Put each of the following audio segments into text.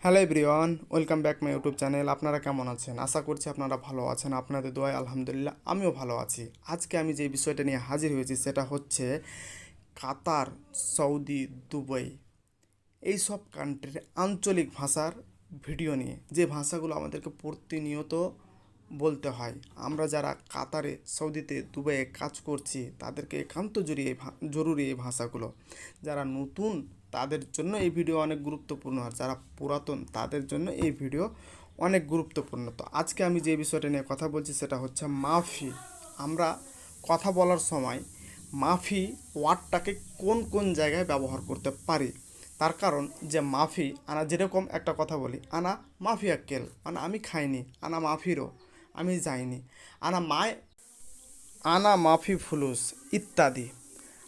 Hello everyone, welcome back my YouTube channel. আপনারা কেমন আছেন? আশা করছি আপনারা ভালো আছেন। আপনাদের দোয়ায় আলহামদুলিল্লাহ আমিও ভালো আছি। আজকে আমি যে বিষয়টা নিয়ে হাজির হয়েছি সেটা হচ্ছে কাতার, সৌদি, দুবাই এই সব কান্ট্রির আঞ্চলিক ভাষার ভিডিও নিয়ে, যে ভাষাগুলো আমাদেরকে প্রতিনিয়ত বলতে হয়। আমরা যারা কাতারে, সৌদিতে, দুবাইয়ে কাজ করছি তাদেরকে একান্ত জরুরি এই ভাষাগুলো। যারা নতুন তাদের জন্য এই ভিডিও অনেক গুরুত্বপূর্ণ, আর যারা পুরাতন তাদের জন্য এই ভিডিও অনেক গুরুত্বপূর্ণ। তো আজকে আমি যে বিষয়টা নিয়ে কথা বলছি সেটা হচ্ছে মাফি। আমরা কথা বলার সময় মাফি ওয়ার্ডটাকে কোন কোন জায়গায় ব্যবহার করতে পারি, তার কারণ যে মাফি আনা, যেরকম একটা কথা বলি, আনা মাফি আক্কেল মানে আমি খাইনি, আনা মাফিরও আমি যাইনি, আনা মায়, আনা মাফি ফুলুস ইত্যাদি।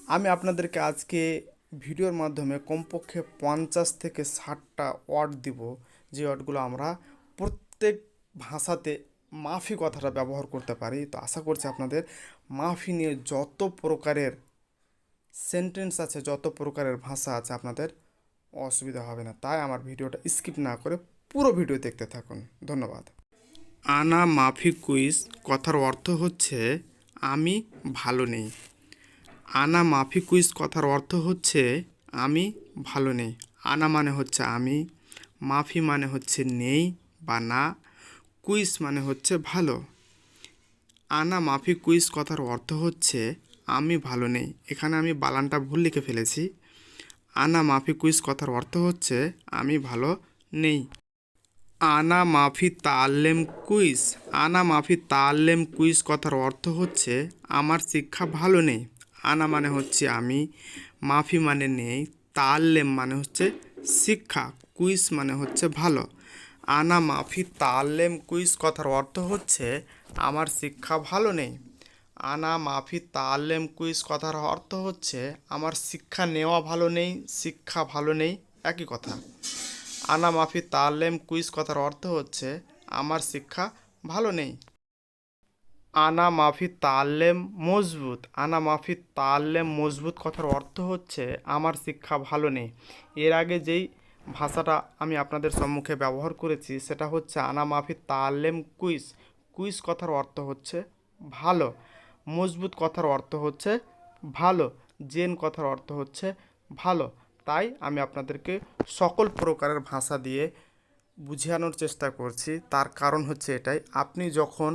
আমি আপনাদেরকে আজকে ভিডিওর মাধ্যমে কমপক্ষে 50 থেকে 60টা ওয়ার্ড দিব, যে ওয়ার্ডগুলো আমরা প্রত্যেক ভাষাতে মাফি কথাটা ব্যবহার করতে পারি। তো আশা করছি আপনাদের মাফি নিয়ে যত প্রকারের সেন্টেন্স আছে, যত প্রকারের ভাষা আছে, আপনাদের অসুবিধা হবে না। তাই আমার ভিডিওটা স্কিপ না করে পুরো ভিডিও দেখতে থাকুন। ধন্যবাদ। আনা মাফি কুইজ কথার অর্থ হচ্ছে আমি ভালো নেই। আনা মাফি কুইজ কথার অর্থ হচ্ছে আমি ভালো নেই। আনা মানে হচ্ছে আমি, মাফি মানে হচ্ছে নেই বা না, কুইজ মানে হচ্ছে ভালো। আনা মাফি কুইজ কথার অর্থ হচ্ছে আমি ভালো নেই। এখানে আমি বানানটা ভুল লিখে ফেলেছি। আনা মাফি কুইজ কথার অর্থ হচ্ছে আমি ভালো নেই। আনা মাফি তাল্লেম কুইজ। আনা মাফি তাল্লেম কুইজ কথার অর্থ হচ্ছে আমার শিক্ষা ভালো নেই। আনা মানে হচ্ছে আমি, মাফি মানে নেই, তাল্লেম মানে হচ্ছে শিক্ষা, কুইজ মানে হচ্ছে ভালো। আনা মাফি তাল্লেম কুইজ কথার অর্থ হচ্ছে আমার শিক্ষা ভালো নেই। আনা মাফি তাল্লেম কুইজ কথার অর্থ হচ্ছে আমার শিক্ষা নেওয়া ভালো নেই, শিক্ষা ভালো নেই, একই কথা। আনা মাফি তাল্লেম কুইজ কথার অর্থ হচ্ছে আমার শিক্ষা ভালো নেই। আনা মাফি তাল্লেম মজবুত। আনা মাফি তাল্লেম মজবুত কথার অর্থ হচ্ছে আমার শিক্ষা ভালো নেই। এর আগে যেই ভাষাটা আমি আপনাদের সম্মুখে ব্যবহার করেছি সেটা হচ্ছে আনা মাফি তাল্লেম কুইজ। কুইজ কথার অর্থ হচ্ছে ভালো, মজবুত কথার অর্থ হচ্ছে ভালো, জেন কথার অর্থ হচ্ছে ভালো। তাই আমি আপনাদেরকে সকল প্রকারের ভাষা দিয়ে বুঝানোর চেষ্টা করছি। তার কারণ হচ্ছে এটাই, আপনি যখন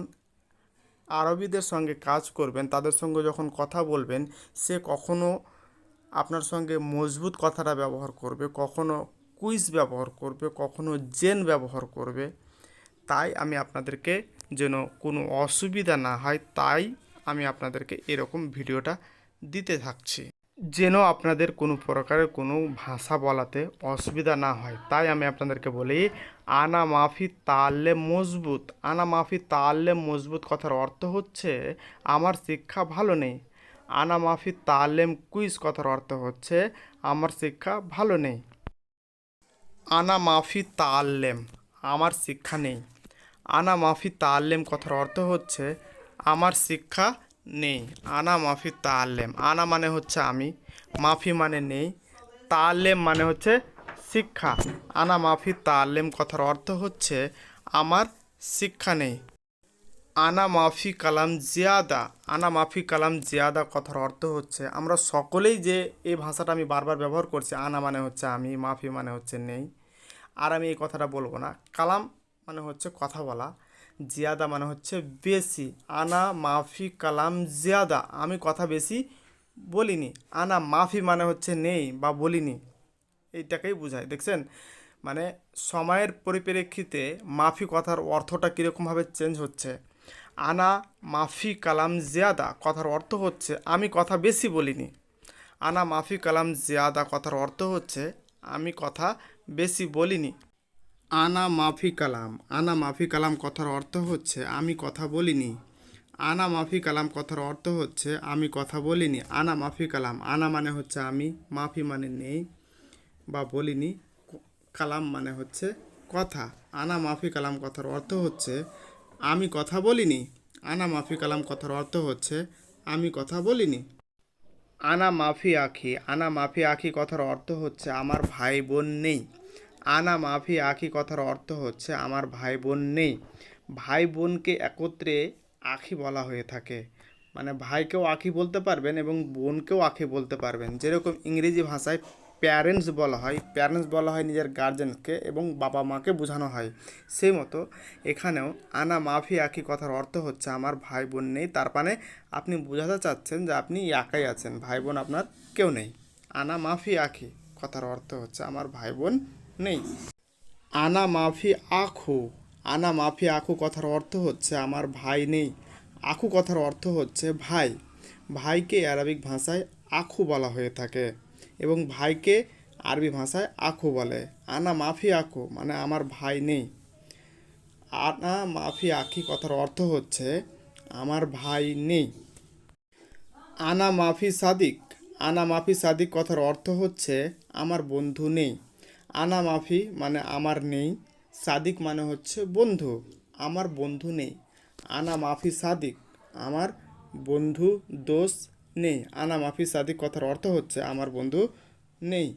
আরবিদের সঙ্গে কাজ করবেন, তাদের সঙ্গে যখন কথা বলবেন, সে কখনো আপনার সঙ্গে মজবুত কথাটা ব্যবহার করবে, কখনো কুইজ ব্যবহার করবে, কখনো জেন ব্যবহার করবে। তাই আমি আপনাদেরকে যেন কোনো অসুবিধা না হয়, তাই আমি আপনাদেরকে এরকম ভিডিওটা দিতে থাকছি, যেন আপনাদের কোনো প্রকারের কোনো ভাষা বলাতে অসুবিধা না হয়। তাই আমি আপনাদেরকে বলি আনা মাফি তাল্লে মজবুত। আনা মাফি তাল্লে মজবুত কথার অর্থ হচ্ছে আমার শিক্ষা ভালো নেই। আনা মাফি তাল্লেম কুইজ কথার অর্থ হচ্ছে আমার শিক্ষা ভালো নেই। আনা মাফি তাল্লেম আমার শিক্ষা নেই। আনা মাফি তাল্লেম কথার অর্থ হচ্ছে আমার শিক্ষা নেই। আনা মাফি তাল্লেম, আনা মানে হচ্ছে আমি, মাফি মানে নেই, তাল্লেম মানে হচ্ছে শিক্ষা। আনা মাফি তাল্লেম কথার অর্থ হচ্ছে আমার শিক্ষা নেই। আনা মাফি কালাম জিয়াদা। আনা মাফি কালাম জিয়াদা কথার অর্থ হচ্ছে, আমরা সকলেই যে এই ভাষাটা আমি বারবার ব্যবহার করছি, আনা মানে হচ্ছে আমি, মাফি মানে হচ্ছে নেই, আর আমি এই কথাটা বলবো না। কালাম মানে হচ্ছে কথা বলা, জিয়াদা মানে হচ্ছে বেশি। আনা মাফি কালাম জিয়াদা, আমি কথা বেশি বলিনি। আনা মাফি মানে হচ্ছে নেই বা বলিনি, এইটাকেই বোঝায়। দেখছেন, মানে সময়ের পরিপ্রেক্ষিতে মাফি কথার অর্থটা কীরকমভাবে চেঞ্জ হচ্ছে। আনা মাফি কালাম জিয়াদা কথার অর্থ হচ্ছে আমি কথা বেশি বলিনি। আনা মাফি কালাম জিয়াদা কথার অর্থ হচ্ছে আমি কথা বেশি বলিনি। আনা মাফি কালাম, আনা মাফি কালাম কথার অর্থ হচ্ছে আমি কথা বলিনি। আনা মাফি কালাম কথার অর্থ হচ্ছে আমি কথা বলিনি। আনা মাফি কালাম, আনা মানে হচ্ছে আমি, মাফি মানে নেই বা বলিনি, কালাম মানে হচ্ছে কথা। আনা মাফি কালাম কথার অর্থ হচ্ছে আমি কথা বলিনি। আনা মাফি কালাম কথার অর্থ হচ্ছে আমি কথা বলিনি। আনা মাফি আখি, আনা মাফি আখি কথার অর্থ হচ্ছে আমার ভাই বোন নেই। আনা মাফি আখি কথার অর্থ হচ্ছে আমার ভাই বোন নেই। ভাই বোনকে একত্রে আখি বলা হয়ে থাকে। মানে ভাইকেও আখি বলতে পারবেন এবং বোনকেও আখি বলতে পারবেন। যেরকম ইংরেজি ভাষায় প্যারেন্টস বলা হয়, প্যারেন্টস বলা হয় নিজের গার্জেনকে এবং বাবা মাকে বোঝানো হয়। সেই মতো এখানেও আনা মাফি আখি কথার অর্থ হচ্ছে আমার ভাই বোন নেই। তার মানে আপনি বোঝাতে চাচ্ছেন যে আপনি একাই আছেন, ভাই বোন আপনার কেউ নেই। আনা মাফি আখি কথার অর্থ হচ্ছে আমার ভাই বোন নেই। আনা মাফি আখু, আনা মাফি আখু কথার অর্থ হচ্ছে আমার ভাই নেই। আখু কথার অর্থ হচ্ছে ভাই। ভাইকে আরবিক ভাষায় আখু বলা হয়ে থাকে এবং ভাইকে আরবি ভাষায় আখু বলে। আনা মাফি আখু মানে আমার ভাই নেই। আনা মাফি আখি কথার অর্থ হচ্ছে আমার ভাই নেই। আনা মাফি সাদিক, আনা মাফি সাদিক কথার অর্থ হচ্ছে আমার বন্ধু নেই। আনা মাফি মানে আমার নেই, সাদিক মানে হচ্ছে বন্ধু, আমার বন্ধু নেই। আনা মাফি সাদিক আমার বন্ধু দোস্ত নেই। আনা মাফি সাদিক কথার অর্থ হচ্ছে আমার বন্ধু নেই।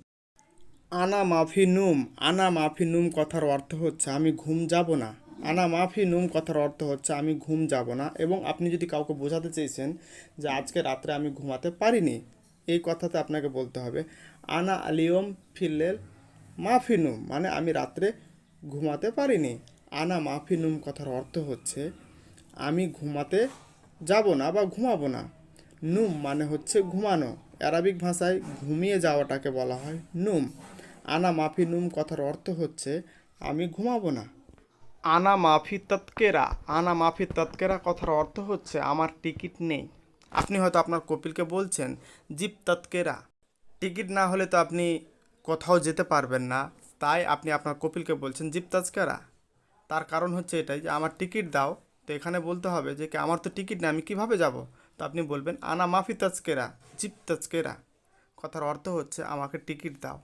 আনা মাফি নুম, আনা মাফি নুম কথার অর্থ হচ্ছে আমি ঘুম যাব না। আনা মাফি নুম কথার অর্থ হচ্ছে আমি ঘুম যাব না। এবং আপনি যদি কাউকে বোঝাতে চেয়েছেন যে আজকে রাত্রে আমি ঘুমাতে পারিনি, এই কথাতে আপনাকে বলতে হবে আনা আলিয়ম ফিল্লেল মাফি নুম, মানে আমি রাত্রে ঘুমাতে পারিনি। আনা মাফি নুম কথার অর্থ হচ্ছে আমি ঘুমাতে যাব না বা ঘুমাবো না। নুম মানে হচ্ছে ঘুমানো, আরবিক ভাষায় ঘুমিয়ে যাওয়াটাকে বলা হয় নুম। আনা মাফি নুম কথার অর্থ হচ্ছে আমি ঘুমাবো না। আনা মাফি তৎকেরা, আনা মাফি তৎকেরা কথার অর্থ হচ্ছে আমার টিকিট নেই। আপনি হয়তো আপনার কপিলকে বলছেন জিপ তৎকেরা, টিকিট না হলে তো আপনি কোথাও যেতে পারবেন না, তাই আপনি আপনার কপিলকে বলছেন জিপ তৎকেরা। তার কারণ হচ্ছে এটাই যে আমার টিকিট দাও। তো এখানে বলতে হবে যে কি আমার তো টিকিট নেই, আমি কিভাবে যাব। তো আপনি বলবেন আনা মাফি তৎকেরা জিপ তৎকেরা, কথার অর্থ হচ্ছে আমাকে টিকিট দাও।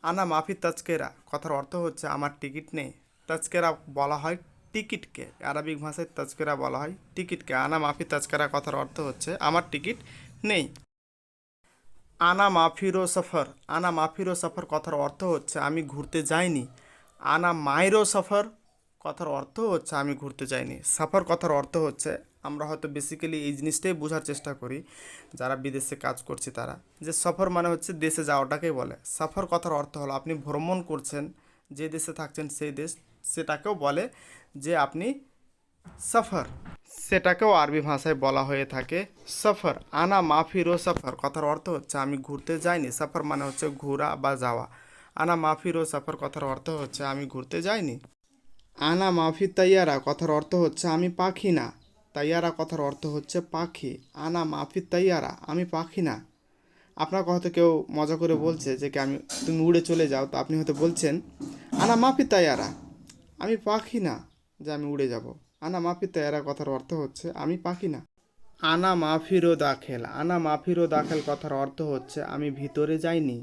আনা মাফি তাজকেরা কথার অর্থ হচ্ছে আমার টিকিট নেই। তাজকেরা বলা হয় টিকিটকে, আরবিক ভাষায় তাজকেরা বলা হয় টিকিটকে। আনা মাফি তাজকেরা কথার অর্থ হচ্ছে আমার টিকিট নেই। আনা মাফিরো সফর, আনা মাফিরো সফর কথার অর্থ হচ্ছে আমি ঘুরতে যাইনি। আনা মাইরো সফর কথার অর্থ হচ্ছে আমি ঘুরতে যাইনি। সফর কথার অর্থ হচ্ছে, আমরা হয়তো বেসিক্যালি এই জিনিসটাই বোঝার চেষ্টা করি যারা বিদেশে কাজ করছি তারা, যে সফর মানে হচ্ছে দেশে যাওয়াটাকেই বলে। সফর কথার অর্থ হলো আপনি ভ্রমণ করছেন, যে দেশে থাকছেন সেই দেশ, সেটাকেও বলে যে আপনি সফর, সেটাকেও আরবি ভাষায় বলা হয়ে থাকে সফর। আনা মাফিরো সফর কথার অর্থ হচ্ছে আমি ঘুরতে যাইনি। সফর মানে হচ্ছে ঘোরা বা যাওয়া। আনা মাফিরো সফর কথার অর্থ হচ্ছে আমি ঘুরতে যাইনি। আনা মাফি তাইয়ারা কথার অর্থ হচ্ছে আমি পাখি না। তাইয়ারা কথার অর্থ হচ্ছে পাখি। আনা মাফি তাইয়ারা আমি পাখি না। আপনাকে হয়তো কেউ মজা করে বলছে যে কি আমি, তুমি উড়ে চলে যাও, তো আপনি হয়তো বলছেন আনা মাফি তাইয়ারা, আমি পাখি না যে আমি উড়ে যাব। আনা মাফি তাইয়ারা কথার অর্থ হচ্ছে আমি পাখি না। আনা মাফিরো দাখেল, আনা মাফিরো দাখেল কথার অর্থ হচ্ছে আমি ভিতরে যাইনি।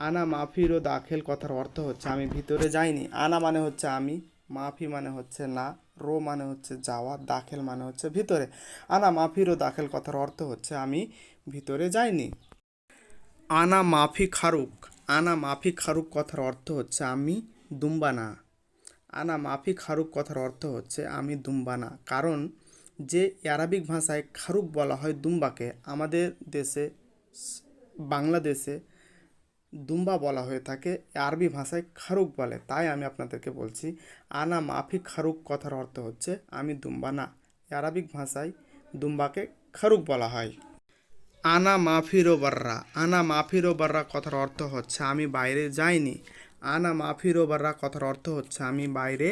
আনা মাফিরো দাখেল কথার অর্থ হচ্ছে আমি ভিতরে যাইনি। আনা মানে হচ্ছে আমি, মাফি মানে হচ্ছে না, রো মানে হচ্ছে যাওয়া, দাখেল মানে হচ্ছে ভিতরে। আনা মাফিরো দাখেল কথার অর্থ হচ্ছে আমি ভিতরে যাইনি। আনা মাফি খারুক, আনা মাফি খারুক কথার অর্থ হচ্ছে আমি দুম্বা না। আনা মাফি খারুক কথার অর্থ হচ্ছে আমি দুম্বা না। কারণ যে আরবিক ভাষায় খারুক বলা হয় দুম্বাকে, আমাদের দেশে বাংলাদেশে দুম্বা বলা হয়ে থাকে, আরবি ভাষায় খারুক বলে। তাই আমি আপনাদেরকে বলছি আনা মাফি খারুক কথার অর্থ হচ্ছে আমি দুম্বা না। আরবিক ভাষায় দুম্বাকে খারুক বলা হয়। আনা মাফিরো বার্রা, আনা মাফিরো বার্রা কথার অর্থ হচ্ছে আমি বাইরে যাইনি। আনা মাফিরো বার্রা কথার অর্থ হচ্ছে আমি বাইরে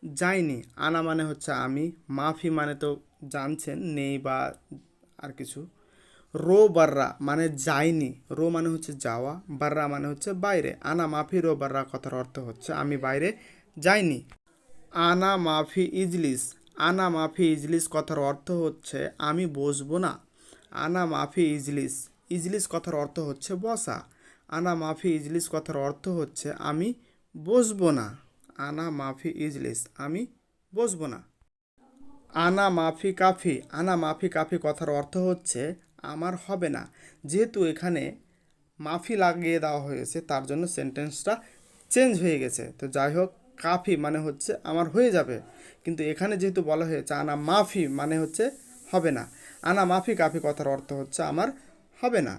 যাইনি। আনা মানে হচ্ছে আমি, মাফি মানে তো জানছেন নেই বা আর কিছু। রো বার্রা মানে যাইনি, রো মানে হচ্ছে যাওয়া, বার্রা মানে হচ্ছে বাইরে। আনা মাফি রো বার্রা কথার অর্থ হচ্ছে আমি বাইরে যাইনি। আনা মাফি ইজলিস, আনা মাফি ইজলিস কথার অর্থ হচ্ছে আমি বসবো না। আনা মাফি ইজলিস, ইজলিস কথার অর্থ হচ্ছে বসা। আনা মাফি ইজলিস কথার অর্থ হচ্ছে আমি বসবো না। আনা মাফি ইজলিস আমি বসবো না। আনা মাফি কাফি, আনা মাফি কাফি কথার অর্থ হচ্ছে আমার হবে না। যেহেতু এখানে মাফি লাগিয়ে দেওয়া হয়েছে তার জন্য সেন্টেন্সটা চেঞ্জ হয়ে গেছে। তো যাই হোক, কাফি মানে হচ্ছে আমার হয়ে যাবে, কিন্তু এখানে যেহেতু বলা হয়েছে আনা মাফি মানে হচ্ছে হবে না। আনা মাফি কাফি কথার অর্থ হচ্ছে আমার হবে না।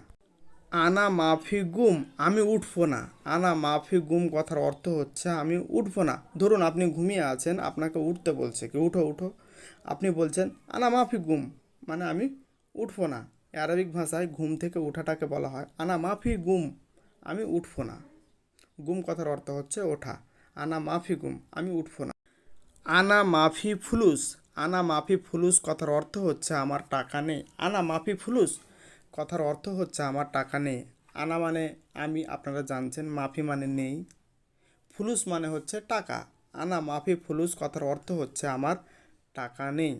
আনা মাফি গুম আমি উঠবো না। আনা মাফি গুম কথার অর্থ হচ্ছে আমি উঠবো না। ধরুন আপনি ঘুমিয়ে আছেন, আপনাকে উঠতে বলছে কি উঠো উঠো, আপনি বলছেন আনা মাফি গুম মানে আমি উঠবো না। আরবিক ভাষায় ঘুম থেকে ওঠাটাকে বলা হয় আনা মাফি গুম, আমি উঠবো না। গুম কথার অর্থ হচ্ছে ওঠা। আনা মাফি গুম আমি উঠবো না। আনা মাফি ফুলুস, আনা মাফি ফুলুস কথার অর্থ হচ্ছে আমার টাকা নেই। আনা মাফি ফুলুস কথার অর্থ হচ্ছে আমার টাকা নেই। আনা মানে আমি, আপনারা জানছেন, মাফি মানে নেই, ফুলুস মানে হচ্ছে টাকা। আনা মাফি ফুলুস কথার অর্থ হচ্ছে আমার টাকা নেই।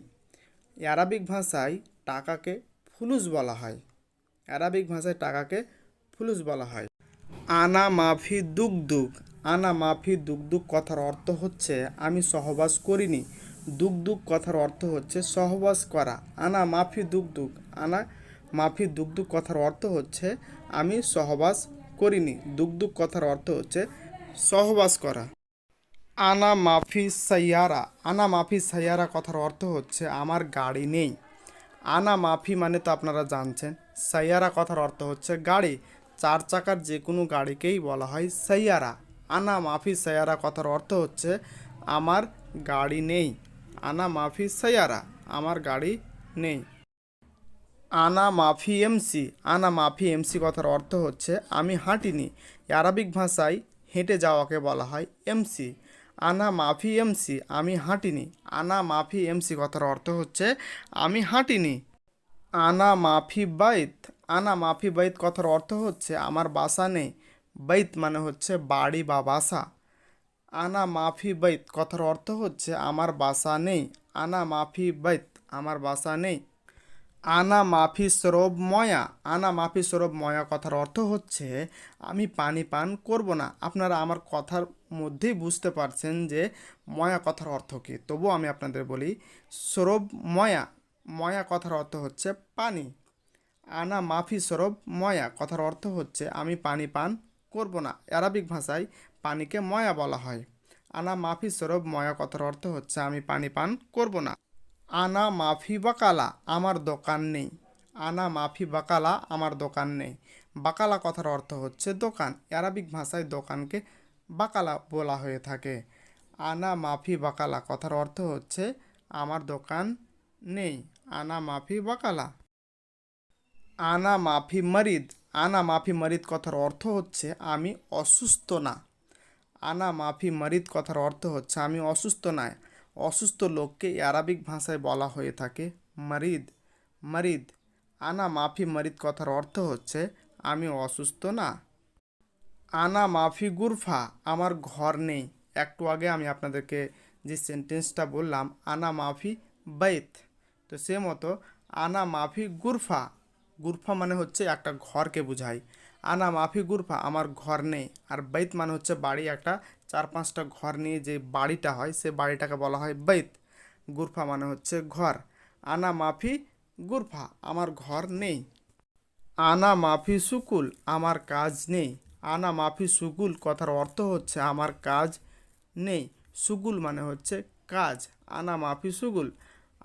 আরবিক ভাষায় টাকাকে ফুলুস বলা হয়। আরবিক ভাষায় টাকাকে ফুলুস বলা হয়। আনা মাফি দুগদুগ, আনা মাফি দুগদুগ কথার অর্থ হচ্ছে আমি সহবাস করিনি। দুগদুগ কথার অর্থ হচ্ছে সহবাস করা। আনা মাফি দুগদুগ, আনা মাফি দুগদুগ কথার অর্থ হচ্ছে আমি সহবাস করিনি। দুগদুগ কথার অর্থ হচ্ছে সহবাস করা। আনা মাফি সাইয়ারা, আনা মাফি সাইয়ারা কথার অর্থ হচ্ছে আমার গাড়ি নেই। আনা মাফি মানে তো আপনারা জানছেন, সাইয়ারা কথার অর্থ হচ্ছে গাড়ি। চার চাকার যে কোনো গাড়িকেই বলা হয় সাইয়ারা। আনা মাফি সাইয়ারা কথার অর্থ হচ্ছে আমার গাড়ি নেই। আনা মাফি সাইয়ারা, আমার গাড়ি নেই। আনা মাফি এমসি, আনা মাফি এমসি কথার অর্থ হচ্ছে আমি হাঁটিনি। আরবিক ভাষায় হেঁটে যাওয়াকে বলা হয় এমসি। আনা মাফি এমসি, আমি হাঁটিনি। আনা মাফি এমসি কথার অর্থ হচ্ছে আমি হাঁটিনি। আনা মাফি বাইত, আনা মাফি বাইত কথার অর্থ হচ্ছে আমার বাসা নেই। বাইত মানে হচ্ছে বাড়ি বা বাসা। আনা মাফি বাইত কথার অর্থ হচ্ছে আমার বাসা নেই। আনা মাফি বাইত, আমার বাসা নেই। আনা মাফি সরব ময়া, আনা মাফি সরব ময়া কথার অর্থ হচ্ছে আমি পানি পান করব না। আপনারা আমার কথার মধ্যেই বুঝতে পারছেন যে ময়া কথার অর্থ কী, তবুও আমি আপনাদের বলি সরব ময়া, ময়া কথার অর্থ হচ্ছে পানি। আনা মাফি সরব ময়া কথার অর্থ হচ্ছে আমি পানি পান করব না। আরবিক ভাষায় পানিকে ময়া বলা হয়। আনা মাফি সরব ময়া কথার অর্থ হচ্ছে আমি পানি পান করব না। আনা মাফি বাকালা, আমার দোকান নেই। আনা মাফি বাকালা, আমার দোকান নেই। বাকালা কথার অর্থ হচ্ছে দোকান। আরবিক ভাষায় দোকানকে বাকালা বলা হয়ে থাকে। আনা মাফি বাকালা কথার অর্থ হচ্ছে আমার দোকান নেই। আনা মাফি বাকালা। আনা মাফি মরিদ, আনা মাফি মরিদ কথার অর্থ হচ্ছে আমি অসুস্থ না। আনা মাফি মরিদ কথার অর্থ হচ্ছে আমি অসুস্থ নয়। অসুস্থ লোককে আরবিক ভাষায় বলা হয়ে থাকে মরিদ, মরিদ। আনা মাফি মরিদ কথার অর্থ হচ্ছে আমি অসুস্থ না। আনা মাফি গুরফা, আমার ঘর নেই। একটু আগে আমি আপনাদেরকে যে সেন্টেন্সটা বললাম আনা মাফি বাইত, তো সে মতো আনা মাফি গুরফা, গুরফা মানে হচ্ছে একটা ঘরকে বোঝায়। আনা মাফি গুরফা, আমার ঘর নেই। আর বাইত মানে হচ্ছে বাড়ি, একটা চার পাঁচটা ঘর নিয়ে যে বাড়িটা হয় সে বাড়িটাকে বলা হয় বাইত। গুরফা মানে হচ্ছে ঘর। আনা মাফি গুরফা, আমার ঘর নেই। আনা মাফি সুকুল, আমার কাজ নেই। আনা মাফি সুকুল কথার অর্থ হচ্ছে আমার কাজ নেই। সুগুল মানে হচ্ছে কাজ। আনা মাফি সুগুল,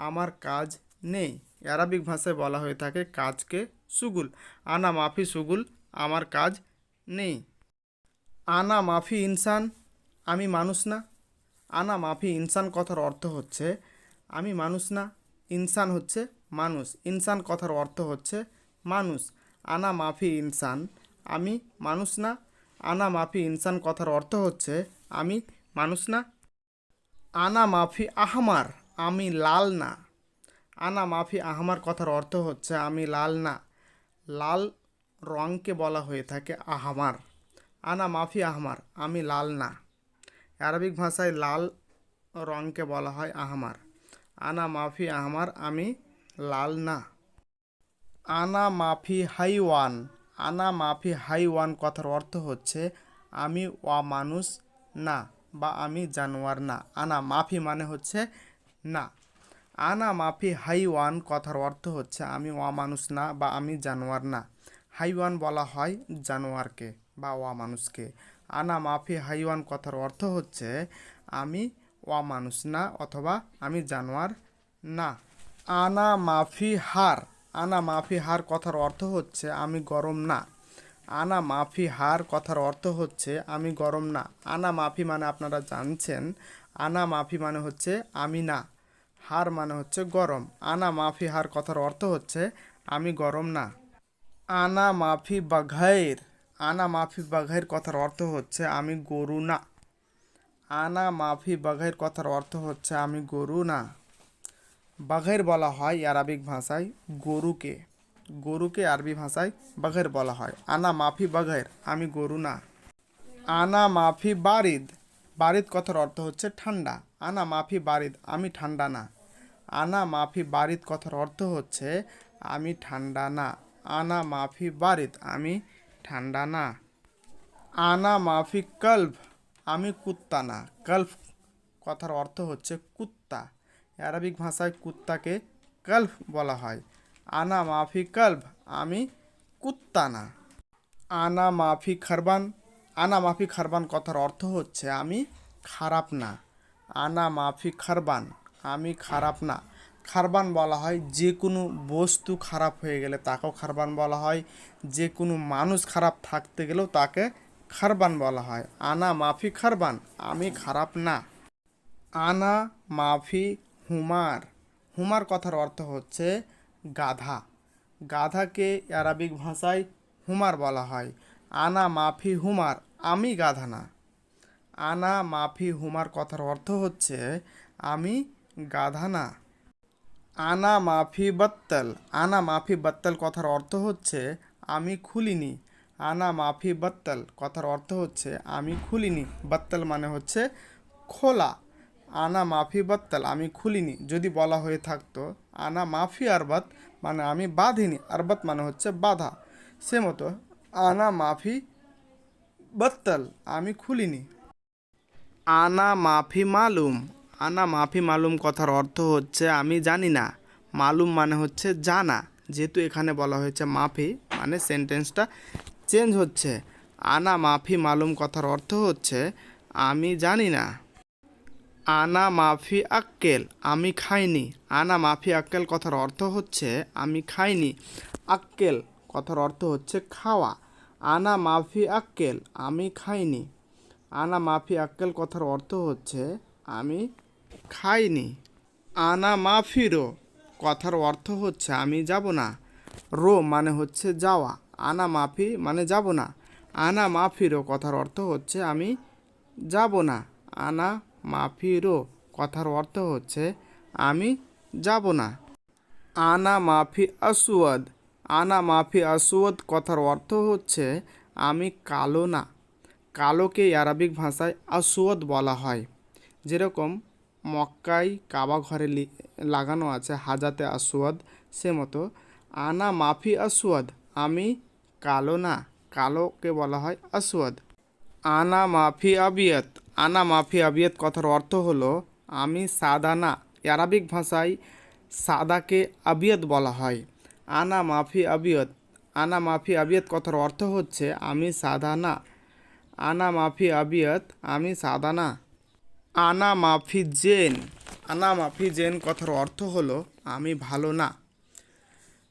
আমার কাজ নেই। আরবিক ভাষায় বলা হয়ে থাকে কাজকে সুগুল। আনা মাফি সুগুল, আমার কাজ নেই। আনা মাফি ইনসান, আমি মানুষ না। আনা মাফি ইনসান কথার অর্থ হচ্ছে আমি মানুষ না। ইনসান হচ্ছে মানুষ, ইনসান কথার অর্থ হচ্ছে মানুষ। আনা মাফি ইনসান, আমি মানুষ না। আনা মাফি ইনসান কথার অর্থ হচ্ছে আমি মানুষ না। আনা মাফি আহমার, আমি লাল না। আনা মাফি আহমার কথার অর্থ হচ্ছে আমি লাল না। লাল রঙকে বলা হয়ে থাকে আহমার। আনা মাফি আহমার, আমি লাল না। আরবিক ভাষায় লাল রঙকে বলা হয় আহমার। আনা মাফি আহমার, আমি লাল না। আনা মাফি হাইওয়ান, আনা মাফি হাইওয়ান কথার অর্থ হচ্ছে আমি অমানুষ না বা আমি জানোয়ার না। আনা মাফি মানে হচ্ছে না। আনা মাফি হাইওয়ান কথার অর্থ হচ্ছে আমি অমানুষ না বা আমি জানোয়ার না। হাইওয়ান বলা হয় জানোয়ারকে বা অমানুষকে। আনা মাফি হাইওয়ান কথার অর্থ হচ্ছে আমি অমানুষ না অথবা আমি জানোয়ার না। আনা মাফি হার, আনা মাফি হার কথার অর্থ হচ্ছে আমি গরম না। আনা মাফি হার কথার অর্থ হচ্ছে আমি গরম না। আনা মাফি মানে আপনারা জানছেন, আনা মাফি মানে হচ্ছে আমি না, হার মানে হচ্ছে গরম। আনা মাফি হার কথার অর্থ হচ্ছে আমি গরম না। আনা মাফি বাঘের, আনা মাফি বাঘের কথার অর্থ হচ্ছে আমি গরু না। আনা মাফি বাঘের কথার অর্থ হচ্ছে আমি গরু না। বাঘের বলা হয় আরবিক ভাষায় গরুকে, গরুকে আরবি ভাষায় বাঘের বলা হয়। আনা মাফি বাঘের, আমি গরু না। আনা মাফি বারিদ, বারিদ কথার অর্থ হচ্ছে ঠান্ডা। আনা মাফি বারিদ, আমি ঠান্ডা না। আনা মাফি বারিদ কথার অর্থ হচ্ছে আমি ঠান্ডা না। আনা মাফি বারিদ, আমি ঠান্ডা না। আনা মাফি কলব, আমি কুত্তা না। কলব কথার অর্থ হচ্ছে কুত্তা। আরবিক ভাষায় কুত্তাকে কলব বলা হয়। আনা মাফি কলব, আমি কুত্তা না। আনা মাফি খারবান, আনা মাফি খারবান কথার অর্থ হচ্ছে আমি খারাপ না। আনা মাফি খারবান, আমি খারাপ না। খারবান বলা হয় যে কোনো বস্তু খারাপ হয়ে গেলে তাকেও খারবান বলা হয়। যে কোনো মানুষ খারাপ থাকতে গেলেও তাকে খারবান বলা হয়। আনা মাফি খারবান, আমি খারাপ না। আনা মাফি হুমার, হুমার কথার অর্থ হচ্ছে গাধা। গাধাকে আরবিক ভাষায় হুমার বলা হয়। আনা মাফি হুমার, আমি গাধা না। আনা মাফি হুমার কথার অর্থ হচ্ছে আমি গাধা না। আনা মাফি বত্তল, আনা মাফি বত্তল কথার অর্থ হচ্ছে আমি খুলিনি। আনা মাফি বত্তল কথার অর্থ হচ্ছে আমি খুলিনি। বত্তল মানে হচ্ছে খোলা। আনা মাফি বত্তল, আমি খুলিনি। যদি বলা হয়ে থাকতো আনা মাফি আরবাত, মানে আমি বাঁধিনি। আরবাত মানে হচ্ছে বাধা। সে মতো আনা মাফি বত্তল, আমি খুলিনি। আনা মাফি মালুম, আনা মাফি মালুম কথার অর্থ হচ্ছে আমি জানি না। মালুম মানে হচ্ছে জানা, যেহেতু এখানে বলা হয়েছে মাফি মানে সেন্টেন্সটা চেঞ্জ হচ্ছে। আনা মাফি মালুম কথার অর্থ হচ্ছে আমি জানি না। আনা মাফি আক্কেল, আমি খাইনি। আনা মাফি আক্কেল কথার অর্থ হচ্ছে আমি খাইনি। আক্কেল কথার অর্থ হচ্ছে খাওয়া। আনা মাফি আক্কেল, আমি খাইনি। আনা মাফি আক্কেল কথার অর্থ হচ্ছে আমি খাইনি। আনা মাফিরো কথার অর্থ হচ্ছে আমি যাব না। রো মানে হচ্ছে যাওয়া। আনা মাফি মানে যাব না। আনা মাফিরো কথার অর্থ হচ্ছে আমি যাব না। আনা মাফিরো কথার অর্থ হচ্ছে আমি যাব না। আনা মাফি আসওয়াদ, আনা মাফি আসওয়াদ কথার অর্থ হচ্ছে আমি কালো না। কালোকে আরবিক ভাষায় আসওয়াদ বলা হয়। যেরকম মক্কায় কাবা ঘরে লাগানো আছে হাজাতে আসওয়াদ, সে মতো আনা মাফি আসওয়াদ, আমি কালো না। কালোকে বলা হয় আসওয়াদ। আনা মাফি আবিয়াত, আনা মাফি আবিয়াত কথার অর্থ হলো আমি সাদা না। আরবিক ভাষায় সাদাকে আবিয়াত বলা হয়। আনা মাফি আবিয়াত, আনা মাফি আবিয়াত কথার অর্থ হচ্ছে আমি সাদা না। আনা মাফি আবিয়াত, আমি সাদা না। আনা মাফি জেন, আনা মাফি জেন কথার অর্থ হলো আমি ভালো না।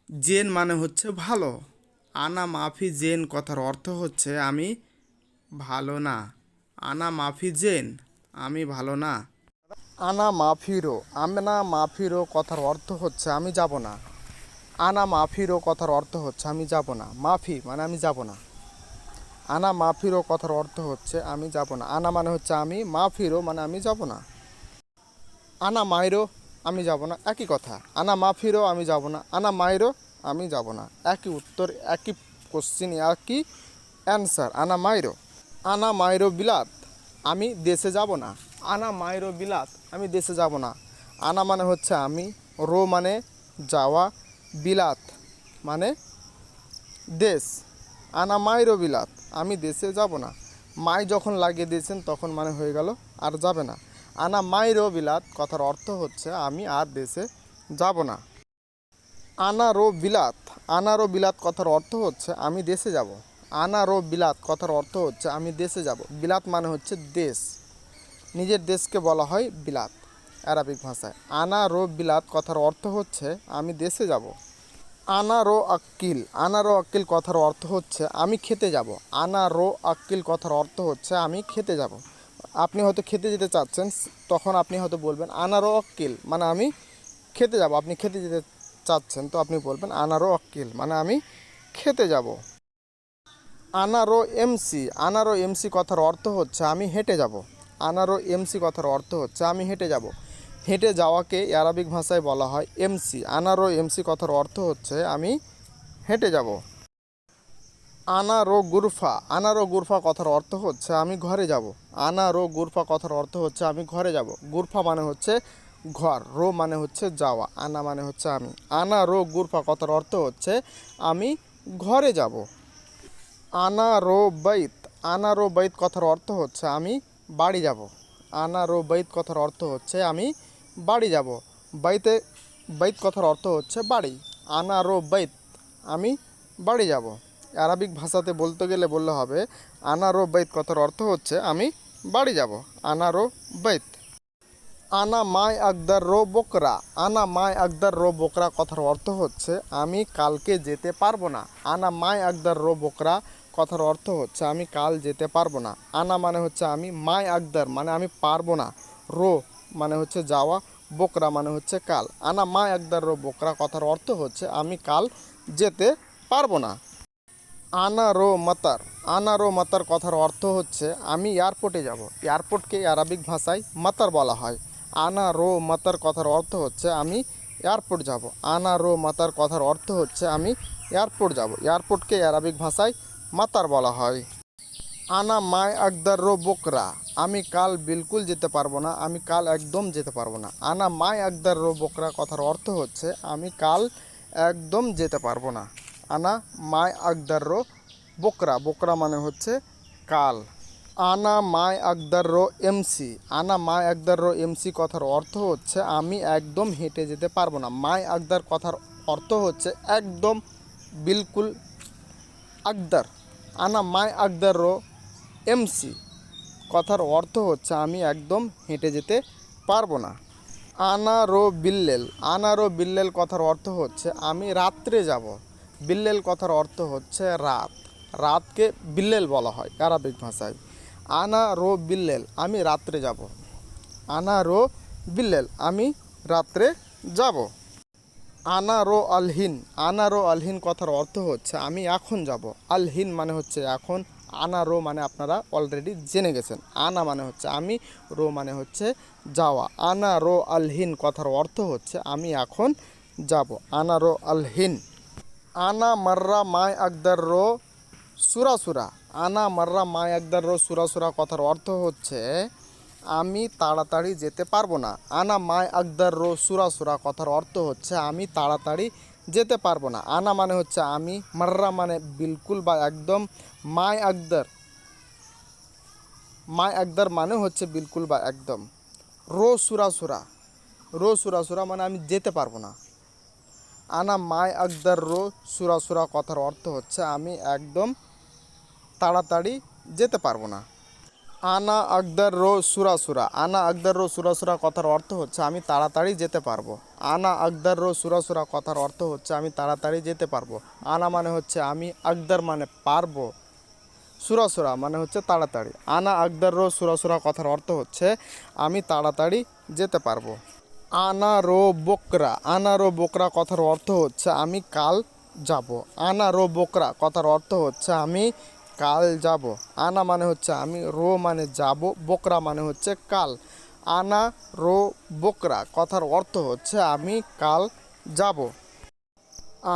জেন মানে হচ্ছে ভালো। আনা মাফি জেন কথার অর্থ হচ্ছে আমি ভালো না। আনা মাফি জেন, আমি ভালো না। আনা মাফিরো, আনা মাফিরো কথার অর্থ হচ্ছে আমি যাব না। আনা মাফিরো কথার অর্থ হচ্ছে আমি যাব না। মাফি মানে আমি যাব না। আনা মাফিরো কথার অর্থ হচ্ছে আমি যাব না। আনা মানে হচ্ছে আমি, মাফিরো মানে আমি যাব না। আনা মাইরো, আমি যাব না, একই কথা। আনা মাফিরো, আমি যাব না। আনা মাইরো, আমি যাব না, একই উত্তর, একই কোশ্চিন, একই অ্যান্সার। আনা মাইরো। আনা মাইরো বিলাত, আমি দেশে যাব না। আনা মাইরো বিলাত, আমি দেশে যাব না। আনা মানে হচ্ছে আমি, রো মানে যাওয়া, বিলাত মানে দেশ। আনা মাইরো বিলাত, আমি দেশে যাব না। মাই যখন লাগিয়ে দিয়েছেন তখন মানে হয়ে গেল আর যাবে না। আনা মাইরো বিলাত কথার অর্থ হচ্ছে আমি আর দেশে যাব না। আনা রো বিলাত, আনা রো বিলাত কথার অর্থ হচ্ছে আমি দেশে যাব। আনা রো বিলাত কথার অর্থ হচ্ছে আমি দেশে যাব। বিলাত মানে হচ্ছে দেশ, নিজের দেশকে বলা হয় বিলাত আরবিক ভাষায়। আনা রো বিলাত কথার অর্থ হচ্ছে আমি দেশে যাব। আনারো আক্কিল, আনারো আক্কিল কথার অর্থ হচ্ছে আমি খেতে যাব। আনারো আক্কিল কথার অর্থ হচ্ছে আমি খেতে যাব। আপনি হয়তো খেতে যেতে চাচ্ছেন, তখন আপনি হয়তো বলবেন আনারো আক্কিল মানে আমি খেতে যাব। আপনি খেতে যেতে চাচ্ছেন তো আপনি বলবেন আনারো আক্কিল মানে আমি খেতে যাব। আনারো এমসি, আনারো এমসি কথার অর্থ হচ্ছে আমি হেঁটে যাব। আনারো এমসি কথার অর্থ হচ্ছে আমি হেঁটে যাব। হেঁটে যাওয়াকে আরবিক ভাষায় বলা হয় এমসি। আনারো এমসি কথার অর্থ হচ্ছে আমি হেঁটে যাব। আনারো গুরফা, আনারো গুরফা কথার অর্থ হচ্ছে আমি ঘরে যাব। আনারো গুরফা কথার অর্থ হচ্ছে আমি ঘরে যাব। গুরফা মানে হচ্ছে ঘর, রো মানে হচ্ছে যাওয়া, আনা মানে হচ্ছে আমি। আনারো গুরফা কথার অর্থ হচ্ছে আমি ঘরে যাব। আনারো বাইত, আনারো বাইত কথার অর্থ হচ্ছে আমি বাড়ি যাব। আনারো বাইত কথার অর্থ হচ্ছে আমি বাড়ি যাব। বাইতে, বাইত কথার অর্থ হচ্ছে বাড়ি। আনারো বাইত আমি বাড়ি যাব। আরবিক ভাষাতে বলতে গেলে বললে হবে আনারো বাইত কথার অর্থ হচ্ছে আমি বাড়ি যাব। আনারো বাইত। আনা মাই আকদার রো বকরা, আনা মাই আকদার রো বকরা কথার অর্থ হচ্ছে আমি কালকে যেতে পারবো না। আনা মাই আকদার রো বকরা কথার অর্থ হচ্ছে আমি কাল যেতে পারবো না। আনা মানে হচ্ছে আমি, মাই আকদার মানে আমি পারবো না, রো মানে হচ্ছে যাওয়া, বকরা মানে হচ্ছে কাল। আনা মাই আকদার রো বকরা কথার অর্থ হচ্ছে আমি কাল যেতে পারবো না। আনারো মাতার, আনারো মাতার কথার অর্থ হচ্ছে আমি এয়ারপোর্টে যাব। এয়ারপোর্টকে আরবিক ভাষায় মাতার বলা হয়। আনারো মাতার কথার অর্থ হচ্ছে আমি এয়ারপোর্ট যাব। আনারো মাতার কথার অর্থ হচ্ছে আমি এয়ারপোর্ট যাব। এয়ারপোর্টকে আরবিক ভাষায় মাতার বলা হয়। আনা মাই আকদার রো বকরা, আমি কাল বিলকুল যেতে পারবো না, আমি কাল একদম যেতে পারবো না। আনা মাই আকদার রো বকরা কথার অর্থ হচ্ছে আমি কাল একদম যেতে পারবো না। আনা মাই আকদার রো বকরা, বকরা মানে হচ্ছে কাল। আনা মাই আকদার রো এমসি, আনা মাই আকদার রো এমসি কথার অর্থ হচ্ছে আমি একদম হেঁটে যেতে পারবো না। মাই আকদার কথার অর্থ হচ্ছে একদম, বিলকুল, আকদার। আনা মাই আকদার রো এমসি কথার অর্থ হচ্ছে আমি একদম হেঁটে যেতে পারবো না। আনারো বিল্লেল, আনারো বিল্লেল কথার অর্থ হচ্ছে আমি রাত্রে যাব। বিল্লেল কথার অর্থ হচ্ছে রাত, রাতকে বিল্লেল বলা হয় আরবিক ভাষায়। আনারো বিল্লেল আমি রাত্রে যাব। আনারো বিল্লেল আমি রাত্রে যাব। আনারো আলহিন, আনারো আলহিন কথার অর্থ হচ্ছে আমি এখন যাব। আলহিন মানে হচ্ছে এখন, আনারো মানে আপনারা অলরেডি জেনে গেছেন। আনা মানে হচ্ছে আমি, রো মানে হচ্ছে যাওয়া। আনারো আলহিন কথার অর্থ হচ্ছে আমি এখন যাব। আনারো আলহিন। আনা মাররা মাই আকদার রো সুরাসুরা, আনা মাররা মাই আকদার রো সুরাসুরা কথার অর্থ হচ্ছে আমি তাড়াতাড়ি যেতে পারবো না। আনা মাই আকদার রো সুরাসুরা কথার অর্থ হচ্ছে আমি তাড়াতাড়ি যেতে পারবো না। আনা মানে হচ্ছে আমি, মাররা মানে বিলকুল বা একদম, মাই আকদার, মাই আকদার মানে হচ্ছে বিলকুল বা একদম, রো সুরাসুরা, রো সুরাসুরা মানে আমি যেতে পারবো না। আনা মাই আকদার রো সুরাসুরা কথার অর্থ হচ্ছে আমি একদম তাড়াতাড়ি যেতে পারবো না। আনা আকদার রো সুরাসুরা, আনা আকদার রো সুরাসুরা কথার অর্থ হচ্ছে আমি তাড়াতাড়ি যেতে পারবো। আনা আকদার রো সুরাসুরা কথার অর্থ হচ্ছে আমি তাড়াতাড়ি যেতে পারবো। আনা মানে হচ্ছে আমি, আকদার মানে পারবো, সুরাসুরা মানে হচ্ছে তাড়াতাড়ি। আনা আকদার রো সুরাসুরা কথার অর্থ হচ্ছে আমি তাড়াতাড়ি যেতে পারবো। আনারো বকরা, আনারো বকরা কথার অর্থ হচ্ছে আমি কাল যাব। আনারো বকরা কথার অর্থ হচ্ছে আমি কাল যাব। আনা মানে হচ্ছে আমি, রো মানে যাব, বকরা মানে হচ্ছে কাল। আনা রো বকরা কথার অর্থ হচ্ছে আমি কাল যাব।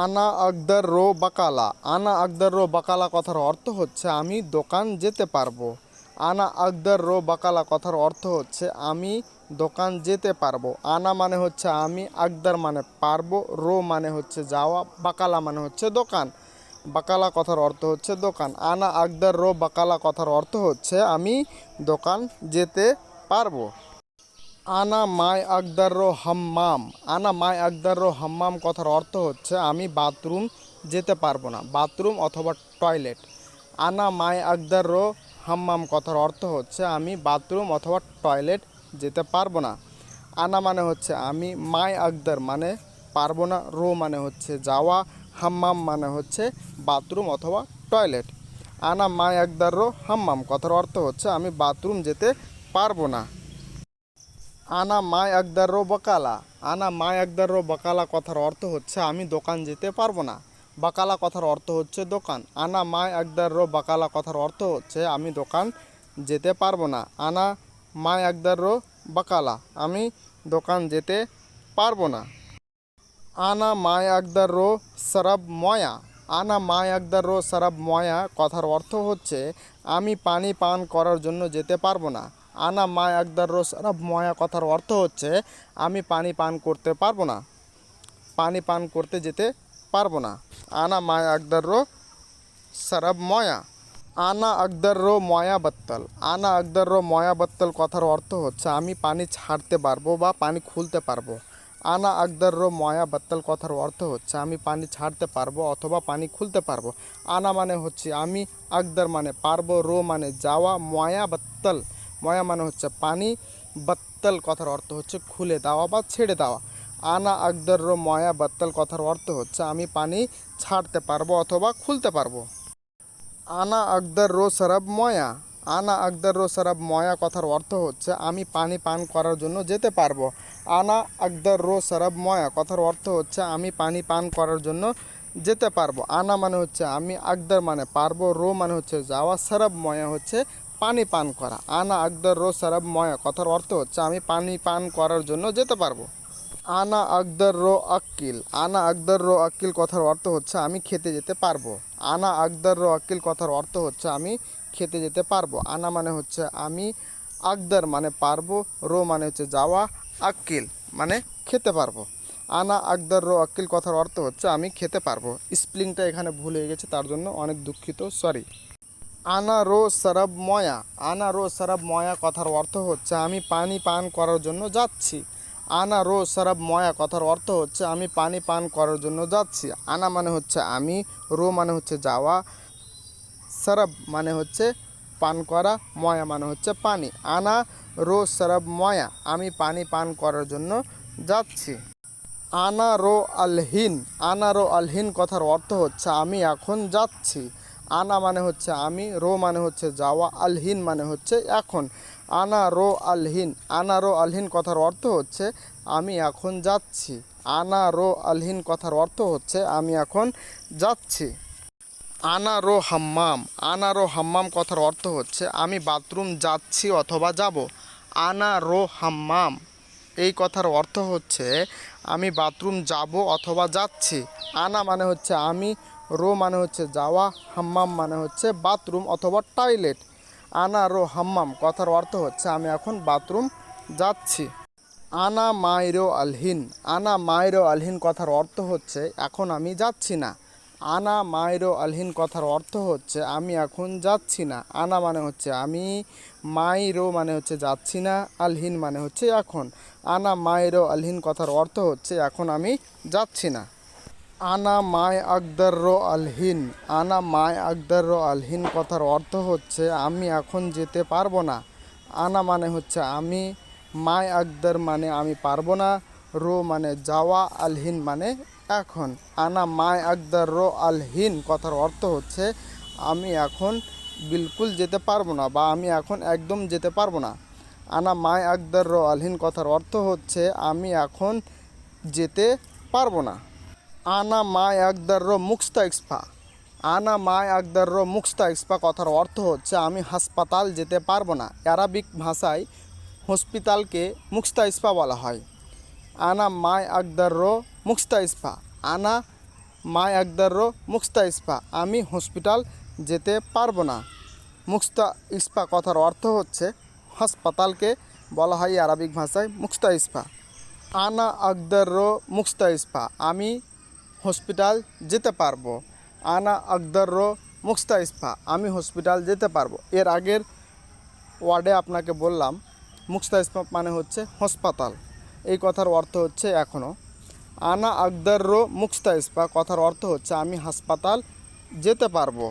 আনা আকদার রো বাকালা, আনা আকদার রো বাকালা কথার অর্থ হচ্ছে আমি দোকান যেতে পারবো। আনা আকদার রো বাকালা কথার অর্থ হচ্ছে আমি দোকান যেতে পারবো। আনা মানে হচ্ছে আমি, আকদার মানে পারবো, রো মানে হচ্ছে যাওয়া, বাকালা মানে হচ্ছে দোকান। বাকালা কথার অর্থ হচ্ছে দোকান। আনা আকদার রো বাকালা কথার অর্থ হচ্ছে আমি দোকান যেতে পারবো। আনা মাই আকদার রো হাম্মাম, আনা মাই আকদার রো হাম্মাম কথার অর্থ হচ্ছে আমি বাথরুম যেতে পারবো না, বাথরুম অথবা টয়লেট। আনা মাই আকদার রো হাম্মাম কথার অর্থ হচ্ছে আমি বাথরুম অথবা টয়লেট যেতে পারবো না। আনা মানে হচ্ছে আমি, মাই আকদার মানে পারবো না, রো মানে হচ্ছে যাওয়া, হাম্মাম মানে হচ্ছে বাথরুম অথবা টয়লেট। আনা মাই আকদার রো হাম্মাম কথার অর্থ হচ্ছে আমি বাথরুম যেতে পারবো না। আনা মাই আকদার রো বকালা, আনা মাই আকদার রো বকালা কথার অর্থ হচ্ছে আমি দোকান যেতে পারবো না। বাকালা কথার অর্থ হচ্ছে দোকান। আনা মাই আকদার রো বাকালা কথার অর্থ হচ্ছে আমি দোকান যেতে পারবো না। আনা মাই আকদার রো বাকালা, আমি দোকান যেতে পারবো না। আনা মাই আকদার রো সরব ময়া, আনা মাই আকদার রো সরব ময়া কথার অর্থ হচ্ছে আমি পানি পান করার জন্য যেতে পারবো না। আনা মাই আকদার রো সরব ময়া কথার অর্থ হচ্ছে আমি পানি পান করতে পারবো না, পানি পান করতে যেতে পারবো না। আনা মাই আকদার রো সরব ময়া। আনা আকদার রো ময়া বত্তল, আনা আকদার রো ময়া বত্তল কথার অর্থ হচ্ছে আমি পানি ছাড়তে পারবো বা পানি খুলতে পারবো। আনা আকদার রো ময়া বত্তল কথার অর্থ হচ্ছে আমি পানি ছাড়তে পারবো অথবা পানি খুলতে পারবো। আনা মানে হচ্ছে আমি, আকদার মানে পারবো, রো মানে যাওয়া, ময়া বত্তল, ময়া মানে হচ্ছে পানি, বত্তল কথার অর্থ হচ্ছে খুলে দেওয়া বা ছেড়ে দেওয়া। আনা আকদার রো ময়া বত্তল কথার অর্থ হচ্ছে আমি পানি ছাড়তে পারবো অথবা খুলতে পারবো। আনা আকদার রো সরব ময়া, আনা আকদার রো সরব ময়া কথার অর্থ হচ্ছে আমি পানি পান করার জন্য যেতে পারবো। আনা আকদার রো সরব ময়া কথার অর্থ হচ্ছে আমি পানি পান করার জন্য যেতে পারবো। আনা মানে হচ্ছে আমি, আকদার মানে পারবো, রো মানে হচ্ছে যাওয়া, সরব ময়া হচ্ছে পানি পান করা। আনা আকদার রো সরব ময়া কথার অর্থ হচ্ছে আমি পানি পান করার জন্য যেতে পারবো। আনা আকদার রো আক্কিল, আনা আকদার রো আক্কিল কথার অর্থ হচ্ছে আমি খেতে যেতে পারবো। আনা আকদার রো আক্কিল কথার অর্থ হচ্ছে আমি খেতে যেতে পারবো। আনা মানে হচ্ছে আমি, আকদার মানে পারবো, রো মানে হচ্ছে যাওয়া, আক্কিল মানে খেতে পারবো। আনা আকদার রো আক্কিল কথার অর্থ হচ্ছে আমি খেতে পারবো। স্প্লিংটা এখানে ভুল হয়ে গেছে, তার জন্য অনেক দুঃখিত, সরি। আনা রো সরব ময়া, আনা রো সরব ময়া কথার অর্থ হচ্ছে আমি পানি পান করার জন্য যাচ্ছি। আনা রো সরব ময়া কথার অর্থ হচ্ছে আমি পানি পান করার জন্য যাচ্ছি। আনা মানে হচ্ছে আমি, রো মানে হচ্ছে যাওয়া, সরব মানে হচ্ছে পান করা, ময়া মানে হচ্ছে পানি। আনা রো সরব ময়া, আমি পানি পান করার জন্য যাচ্ছি। আনা রো আলহিন, আনা রো আলহিন কথার অর্থ হচ্ছে আমি এখন যাচ্ছি। আনা মানে হচ্ছে আমি, রো মানে হচ্ছে যাওয়া, আলহিন মানে হচ্ছে এখন। আনা রো আলহিন, আনা রো আলহিন কথার অর্থ হচ্ছে আমি এখন যাচ্ছি। আনা রো আলহিন কথার অর্থ হচ্ছে আমি এখন যাচ্ছি। আনা রো হাম্মাম, আনা রো হাম্মাম কথার অর্থ হচ্ছে আমি বাথরুম যাচ্ছি অথবা যাব। আনা রো হাম্মাম এই কথার অর্থ হচ্ছে আমি বাথরুম যাব অথবা যাচ্ছি। আনা মানে হচ্ছে আমি, রো মানে হচ্ছে যাওয়া, হাম্মাম মানে হচ্ছে বাথরুম অথবা টয়লেট। আনা রো হাম্মাম কথার অর্থ হচ্ছে আমি এখন বাথরুম যাচ্ছি। আনা মাইরো আলহিন, আনা মাইরো আলহিন কথার অর্থ হচ্ছে এখন আমি যাচ্ছি না। আনা মাইরো আলহিন কথার অর্থ হচ্ছে আমি এখন যাচ্ছি না। আনা মানে হচ্ছে আমি, মাইরো মানে হচ্ছে যাচ্ছি না, আলহিন মানে হচ্ছে এখন। আনা মাইরো আলহিন কথার অর্থ হচ্ছে এখন আমি যাচ্ছি না। আনা মাই আকদার রো আলহিন, আনা মাই আকদার রো আলহিন কথার অর্থ হচ্ছে আমি এখন যেতে পারবো না। আনা মানে হচ্ছে আমি, মাই আকদার মানে আমি পারবো না, রো মানে যাওয়া, আলহিন মানে এখন। আনা মাই আকদার রো আলহিন কথার অর্থ হচ্ছে আমি এখন বিলকুল যেতে পারবো না বা আমি এখন একদম যেতে পারবো না। আনা মাই আকদার রো আলহিন কথার অর্থ হচ্ছে আমি এখন যেতে পারবো না। আনা মাই আকদার রো মুক্তা ইক্সফা, আনা মাই আকদার রো মুক্তা ইক্সফা কথার অর্থ হচ্ছে আমি হাসপাতাল যেতে পারবো না। অ্যারাবিক ভাষায় হসপিটালকে মুক্তা ইক্সফা বলা হয়। আনা মাই আকদার রো মুক্তা ইক্সফা, আনা মাই আকদার রো মুক্তা ইক্সফা আমি হসপিটাল যেতে পারবো না। মুক্তা ইক্সফা কথার অর্থ হচ্ছে হাসপাতালকে বলা হয় আরবিক ভাষায় মুক্তা ইক্সফা। আনা আকদার রো মুক্তা ইক্সফা আমি হসপিটাল যেতে পারবো। আনা আকদার রো মুক্তা ইক্সফা আমি হসপিটাল যেতে পারবো। এর আগের ওয়ার্ডে আপনাকে বললাম মুক্তা ইক্সফা মানে হচ্ছে হাসপাতাল, এই কথার অর্থ হচ্ছে এখনও। আনা আকদার রো মুক্তা ইক্সফা কথার অর্থ হচ্ছে আমি হাসপাতাল যেতে পারবো।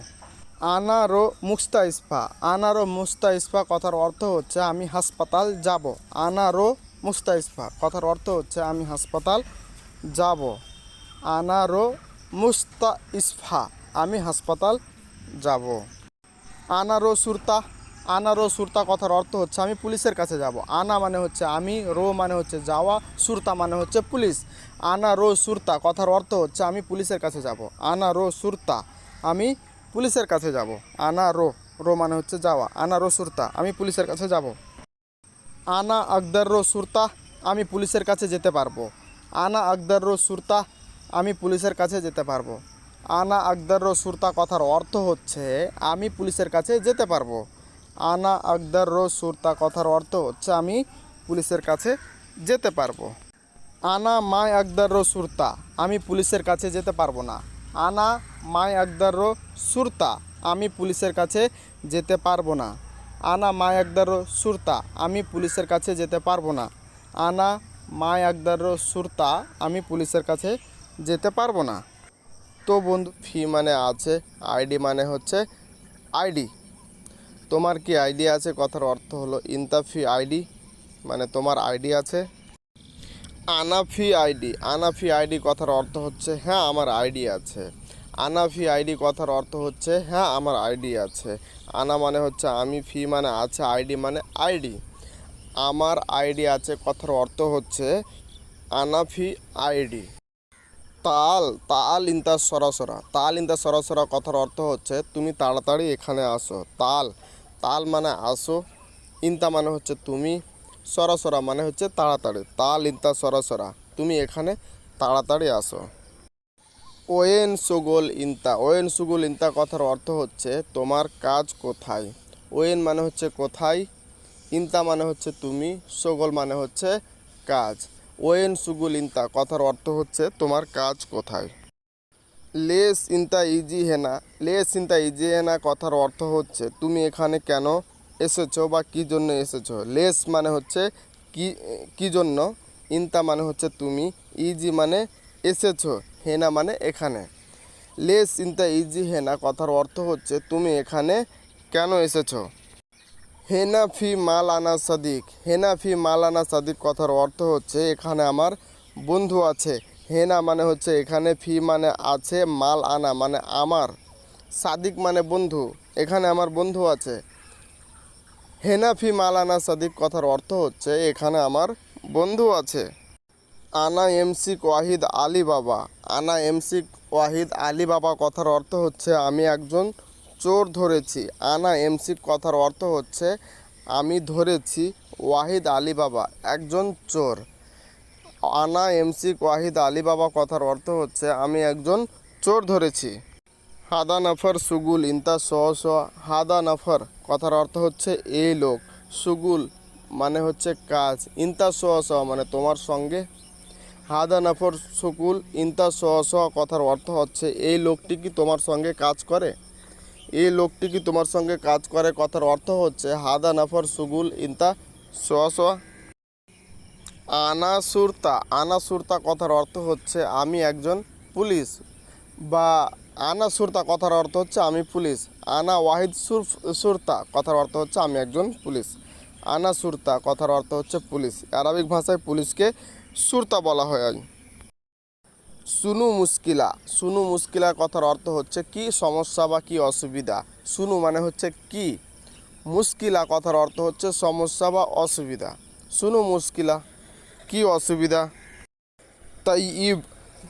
আনারো মুস্তাইসফা। আনারো মুস্তাইসফা কথার অর্থ হচ্ছে আমি হাসপাতাল যাব। আনারো মুস্তাইসফা কথার অর্থ হচ্ছে আমি হাসপাতাল যাব। আনারো মুস্তাইসফা আমি হাসপাতাল যাব। আনারো সুরতা। আনারো সুরতা কথার অর্থ হচ্ছে আমি পুলিশের কাছে যাব। আনা মানে হচ্ছে আমি, রো মানে হচ্ছে যাওয়া, সুরতা মানে হচ্ছে পুলিশ। আনারো সুরতা কথার অর্থ হচ্ছে আমি পুলিশের কাছে যাব। আনারো সুরতা আমি পুলিশের কাছে যাব। আনারো, রো মানে হচ্ছে যাওয়া, আনারো সুরতা আমি পুলিশের কাছে যাব। আনা আকদারো সুরতা আমি পুলিশের কাছে যেতে পারবো। আনা আকদারো সুরতা আমি পুলিশের কাছে যেতে পারবো। আনা আকদারো সুরতা কথার অর্থ হচ্ছে আমি পুলিশের কাছে যেতে পারবো। আনা আকদারো সুরতা কথার অর্থ হচ্ছে আমি পুলিশের কাছে যেতে পারবো। আনা মাই আকদারো সুরতা আমি পুলিশের কাছে যেতে পারবো না। আনা মাই আকদারো সুরতা আমি পুলিশের কাছে যেতে পারবো না। আনা মাই আকদারো সুরতা আমি পুলিশের কাছে যেতে পারবো না। আনা মাই আকদারো সুরতা আমি পুলিশের কাছে যেতে পারবো না। তো বন্ধু, ফি মানে আছে, আইডি মানে হচ্ছে আইডি। তোমার কি আইডি আছে কথার অর্থ হলো ইনতাফি আইডি, মানে তোমার আইডি আছে। আনাফি আইডি। আনাফি আইডি কথার অর্থ হচ্ছে হ্যাঁ আমার আইডি আছে। আনাফি আইডি কথার অর্থ হচ্ছে হ্যাঁ আমার আইডি আছে। আনা মানে হচ্ছে আমি, ফি মানে আছে, আইডি মানে আইডি। আমার আইডি আছে কথার অর্থ হচ্ছে আনাফি আইডি। তাল। তাল ইনতা সরাসরা। তাল ইনতা সরাসরা কথার অর্থ হচ্ছে তুমি তাড়াতাড়ি এখানে আসো। তাল, তাল মানে আসো, ইনতা মানে হচ্ছে তুমি, সরাসরা মানে হচ্ছে তাড়াতাড়ি। তাল ইনতা সরাসরা তুমি এখানে তাড়াতাড়ি আসো। ওয়েন সুগোল ইনতা। ওয়েন সুগোল ইনতা কথার অর্থ হচ্ছে তোমার কাজ কোথায়। ওয়েন মানে হচ্ছে কোথায়, ইনতা মানে হচ্ছে তুমি, সুগোল মানে হচ্ছে কাজ। ওয়েন সুগুল ইনতা কথার অর্থ হচ্ছে তোমার কাজ কোথায়। লেস ইনতা ইজি হেনা। লেস ইনতা ইজি হেনা কথার অর্থ হচ্ছে তুমি এখানে কেন এসেছো বা কী জন্য এসেছো। লেস মানে হচ্ছে কি, কী জন্য, ইনতা মানে হচ্ছে তুমি, ইজি মানে এসেছো, হেনা মানে এখানে। লেস ইনতা ইজি হেনা কথার অর্থ হচ্ছে তুমি এখানে কেন এসেছো। হেনা ফি মালানা সাদিক। হেনা ফি মালানা সাদিক কথার অর্থ হচ্ছে এখানে আমার বন্ধু আছে। হেনা মানে হচ্ছে এখানে, ফি মানে আছে, মাল আনা মানে আমার, সাদিক মানে বন্ধু, এখানে আমার বন্ধু আছে। হেনা ফি মালানা সাদিক কথার অর্থ হচ্ছে এখানে আমার বন্ধু আছে। আনা এমসিক ওয়াহিদ আলী বাবা। আনা এমসিক ওয়াহিদ আলী বাবা কথার অর্থ হচ্ছে আমি একজন চোর ধরেছি। আনা এমসিক কথার অর্থ হচ্ছে আমি ধরেছি ওয়াহিদ আলী বাবা একজন চোর। আনা এমসিক ওয়াহিদ আলী বাবা কথার অর্থ হচ্ছে আমি একজন চোর ধরেছি। হাদা নফর সুগুল ইনতা স স। হাদা নফর কথার অর্থ হচ্ছে এই লোক, সুগুল মানে হচ্ছে কাজ, ইনতা স স মানে তোমার সঙ্গে। হাদা নফর সুকুল ইনতা স স কথার অর্থ হচ্ছে এই লোকটি কি তোমার সঙ্গে কাজ করে। এই লোকটি কি তোমার সঙ্গে কাজ করে কথার অর্থ হচ্ছে হাদা নফর সুগুল ইনতা স স। আনা সুরতা। আনা সুরতা কথার অর্থ হচ্ছে আমি একজন পুলিশ, বা আনা সুরতা কথার অর্থ হচ্ছে আমি পুলিশ। আনা ওয়াহিদ সুরতা কথার অর্থ হচ্ছে আমি একজন পুলিশ। আনা সুরতা কথার অর্থ হচ্ছে পুলিশ। আরবিক ভাষায় পুলিশকে সুরতা বলা হয়। সুনু মুশকিলা। সুনু মুশকিলা কথার অর্থ হচ্ছে কি সমস্যা বা কি অসুবিধা। সুনু মানে হচ্ছে কি, মুশকিলা কথার অর্থ হচ্ছে সমস্যা বা অসুবিধা। সুনু মুশকিলা কি অসুবিধা। তাইব।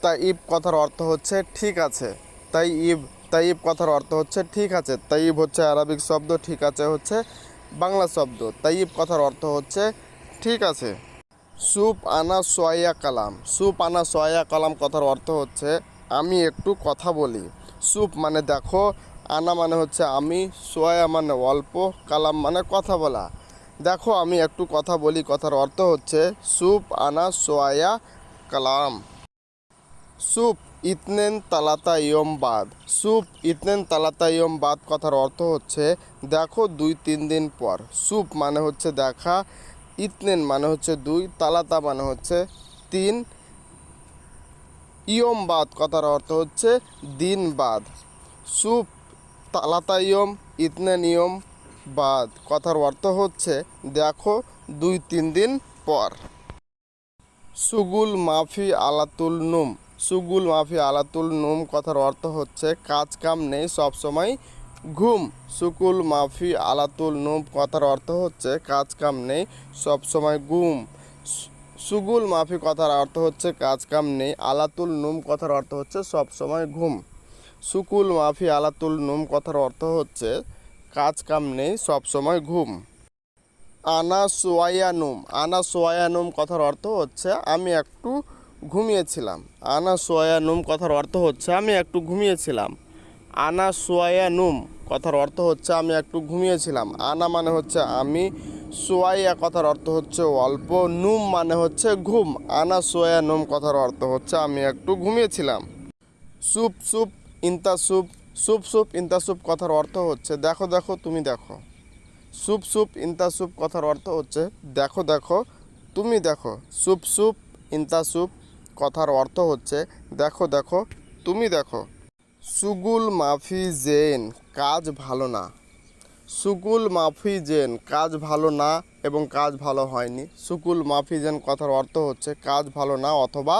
তাইব কথার অর্থ হচ্ছে ঠিক আছে। তাইব। তাইব কথার অর্থ হচ্ছে ঠিক আছে। তাইব হচ্ছে আরবিক শব্দ, ঠিক আছে হচ্ছে বাংলা শব্দ। তাইব কথার অর্থ হচ্ছে ঠিক আছে। সুপ আনা সোয়া কালাম। সুপ আনা সোয়া কালাম কথার অর্থ হচ্ছে আমি একটু কথা বলি। সুপ মানে দেখো, আনা মানে হচ্ছে আমি, সোয়া মানে অল্প, কালাম মানে কথা বলা। দেখো আমি একটু কথা বলি কথার অর্থ হচ্ছে সুপ আনা সোয়া কালাম। সুপ ইতনেন তালাতা ইয়ম বাদ। সুপ ইতনেন তালাতা ইয়ম বাদ কথার অর্থ হচ্ছে দেখো 2-3 দিন পর। সুপ মানে হচ্ছে দেখা, ইতনেন মানে হচ্ছে 2, তালাতা মানে হচ্ছে 3, ইয়ম বাদ কথার অর্থ হচ্ছে দিন বাদ। সুপ তালাতাইয়ম ইতনে নিয়ম বাদ কথার অর্থ হচ্ছে দেখো 2-3 দিন পর। সুগুল মাফি আলাতুল নুম, সুগুল মাফি আলাতুল নুম কথার অর্থ হচ্ছে কাজ কাম নেই সবসময় ঘুম। সুকুল মাফি আলাতুল নুম কথার অর্থ হচ্ছে কাজ কাম নেই সবসময় ঘুম। সুগুল মাফি কথার অর্থ হচ্ছে কাজ কাম নেই, আলাতুল নুম কথার অর্থ হচ্ছে সবসময় ঘুম। সুকুল মাফি আলাতুল নুম কথার অর্থ হচ্ছে কাজ কাম নেই সবসময় ঘুম। আনা সোয়ায়ানুম, আনা সোয়ায়ানুম কথার অর্থ হচ্ছে আমি একটু ঘুমিয়েছিলাম। আনা সোয়ায়ানুম কথার অর্থ হচ্ছে আমি একটু ঘুমিয়েছিলাম। আনা সোয়ায়ানুম কথার অর্থ হচ্ছে আমি একটু ঘুমিয়েছিলাম। আনা মানে হচ্ছে আমি, সোয়াইয়া কথার অর্থ হচ্ছে অল্প, নুম মানে হচ্ছে ঘুম। আনা সোয়ায়ানুম কথার অর্থ হচ্ছে আমি একটু ঘুমিয়েছিলাম। সুপ সুপ ইন্তা সুপ, সুপ সুপ ইন্তা সুপ কথার অর্থ হচ্ছে দেখো দেখো তুমি দেখো। সুপ সুপ ইন্তা সুপ কথার অর্থ হচ্ছে দেখো দেখো তুমি দেখো। সুপ সুপ ইন্তা সুপ কথার অর্থ হচ্ছে দেখো দেখো তুমি দেখো। সুগুল মাফি জেন কাজ ভালো না, সুকুল মাফি জেন কাজ ভালো না এবং কাজ ভালো হয়নি। সুকুল মাফি জেন কথার অর্থ হচ্ছে কাজ ভালো না অথবা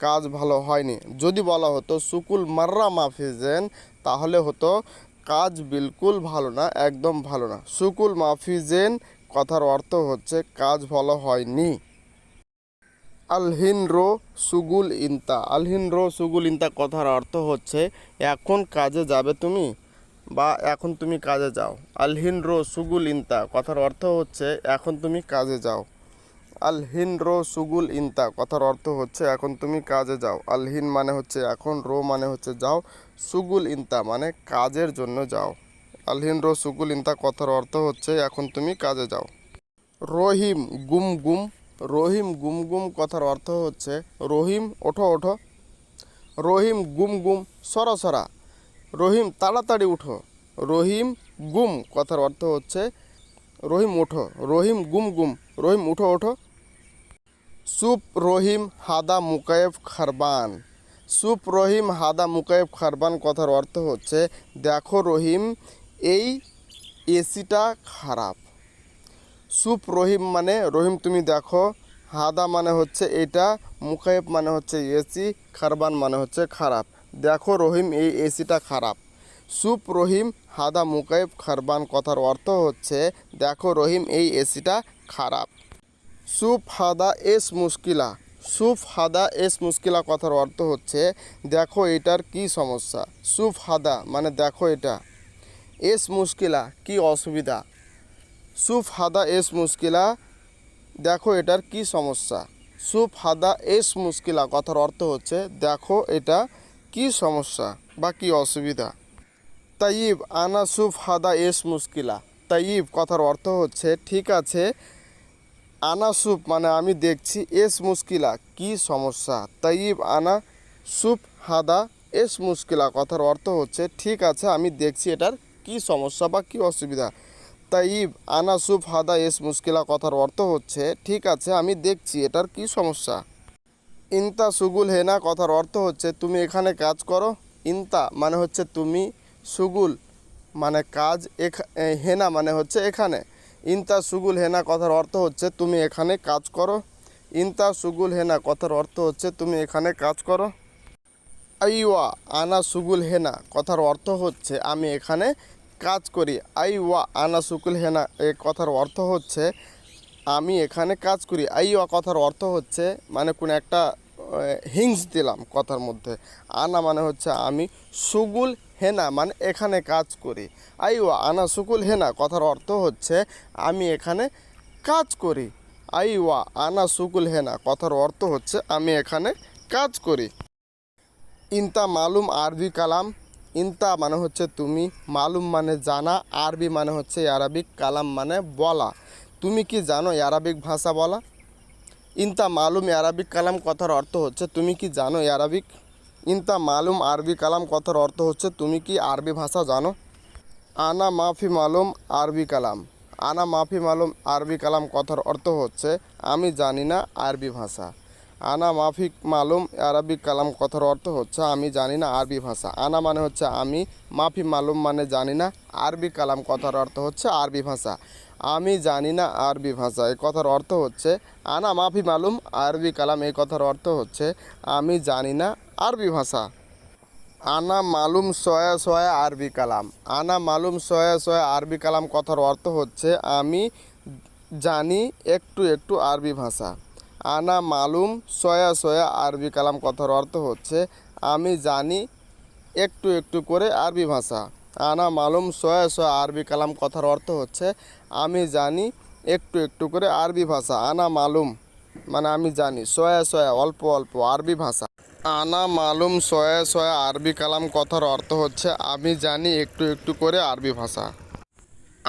কাজ ভালো হয়নি। যদি বলা হতো সুকুল মাররা মাফি জেন তাহলে হতো কাজ বিলকুল ভালো না, একদম ভালো না। সুকুল মাফি জেন কথার অর্থ হচ্ছে কাজ ভালো হয়নি। আলহিন রো সুগুল ইন্তা, আলহিন রো সুগুল ইন্তা কথার অর্থ হচ্ছে এখন কাজে যাবে তুমি বা এখন তুমি কাজে যাও। আলহিন রো সুগুল ইন্তা কথার অর্থ হচ্ছে এখন তুমি কাজে যাও। আলহিন রো সুগুল ইন্তা কথার অর্থ হচ্ছে এখন তুমি কাজে যাও। আলহিন মানে হচ্ছে এখন, রো মানে হচ্ছে যাও, সুগুল ইন্তা মানে কাজের জন্য যাও। আলহিন রো সুগুল ইন্তা কথার অর্থ হচ্ছে এখন তুমি কাজে যাও। রহিম গুম গুম, রহিম গুম গুম কথার অর্থ হচ্ছে রহিম ওঠো ওঠো। রহিম গুম গুম সরা সরা, রহিম তাড়াতাড়ি উঠো। রহিম গুম কথার অর্থ হচ্ছে রহিম ওঠো। রহিম গুম গুম, রহিম উঠো ওঠো। সুপ রহিম হাদা মুকায়েব খারবান, সুপ রহিম হাদা মুকায়েব খারবান কথার অর্থ হচ্ছে দেখো রহিম এই এসিটা খারাপ। সুপ রহিম মানে রহিম তুমি দেখো, হাদা মানে হচ্ছে এটা, মুকায়েব মানে হচ্ছে এসি, খারবান মানে হচ্ছে খারাপ। দেখো রহিম এই এসিটা খারাপ। সুপ রহিম হাদা মুকায়েব খারবান কথার অর্থ হচ্ছে দেখো রহিম এই এসিটা খারাপ। সুপ হাদা এস মুশকিলা, সুপ হাদা এস মুশকিলা কথার অর্থ হচ্ছে দেখো এটার কি সমস্যা। সুপ হাদা মানে দেখো এটা, এস মুশকিলা কি অসুবিধা। সুপ হাদা এস মুশকিলা দেখো এটার কি সমস্যা। সুপ হাদা এস মুশকিলা কথার অর্থ হচ্ছে দেখো এটা কি সমস্যা বা কি অসুবিধা। তাইব আনা সুপ হাদা এস মুশকিলা, তাইব কথার অর্থ হচ্ছে ঠিক আছে। আনা সুপ মানে আমি দেখছি, এস মুশকিলা কি সমস্যা। তাইব আনা সুপ হাদা এস মুশকিলা কথার অর্থ হচ্ছে ঠিক আছে আমি দেখছি এটার কি সমস্যা বা কি অসুবিধা। তাইব আনা সুপ হাদা এস মুশকিলা কথার অর্থ হচ্ছে ঠিক আছে আমি দেখছি এটার কি সমস্যা। ইনতা সুগুল হেনা কথার অর্থ হচ্ছে তুমি এখানে কাজ করো। ইনতা মানে হচ্ছে তুমি, সুগুল মানে কাজ, হেনা মানে হচ্ছে এখানে। ইনতা সুগুল হেনা কথার অর্থ হচ্ছে তুমি এখানে কাজ করো। ইনতা সুগুল হেনা কথার অর্থ হচ্ছে তুমি এখানে কাজ করো। আইওয়া আনা সুগুল হেনা কথার অর্থ হচ্ছে আমি এখানে কাজ করি। আইওয়া আনা সুগুল হেনা এই কথার অর্থ হচ্ছে আমি এখানে কাজ করি। আইওয়া কথার অর্থ হচ্ছে মানে কোনো একটা হিংস দিলাম কথার মধ্যে। আনা মানে হচ্ছে আমি, সুগুল হেনা মানে এখানে কাজ করি। আইওয়া আনা সুগুল হেনা কথার অর্থ হচ্ছে আমি এখানে কাজ করি। আইওয়া আনা সুগুল হেনা কথার অর্থ হচ্ছে আমি এখানে কাজ করি। ইনতা মালুম আরবি কালাম, ইনতা মানে হচ্ছে তুমি, মালুম মানে জানা, আরবি মানে হচ্ছে আরবিক, কালাম মানে বলা। তুমি কি জানো আরবিক ভাষা বলা। ইনতা মালুম আরবিক কালাম কথার অর্থ হচ্ছে তুমি কি জানো আরবিক। ইনতা মালুম আরবি কালাম কথার অর্থ হচ্ছে তুমি কি আরবি ভাষা জানো। আনা মাফি মালুম আরবি কালাম, আনা মাফি মালুম আরবি কালাম কথার অর্থ হচ্ছে আমি জানি না আরবি ভাষা। আনা মাফিক মালুম আরবিক কালাম কথার অর্থ হচ্ছে আমি জানি না আরবি ভাষা। আনা মানে হচ্ছে আমি, মাফি মালুম মানে জানি না, আরবি কালাম কথার অর্থ হচ্ছে আরবি ভাষা। আমি জানি না আরবি ভাষা এই কথার অর্থ হচ্ছে আনা মাফি মালুম আরবি কালাম, এই কথার অর্থ হচ্ছে আমি জানি না আরবি ভাষা। আনা মালুম সয়া সয়া আরবি কালাম। আনা মালুম সয়া সয়া আরবি কালাম কথার অর্থ হচ্ছে আমি জানি একটু একটু আরবি ভাষা। আনা মালুম সয়া সয়া আরবি কালাম কথার অর্থ হচ্ছে আমি জানি একটু একটু করে আরবি ভাষা। আনা মালুম সয়া সয়া আরবি কালাম কথার অর্থ হচ্ছে আমি জানি একটু একটু করে আরবি ভাষা। আনা মালুম মানে আমি জানি, সয়া সয়া অল্প অল্প আরবি ভাষা। আনা মালুম সয়া সয়া আরবি কালাম কথার অর্থ হচ্ছে আমি জানি একটু একটু করে আরবি ভাষা।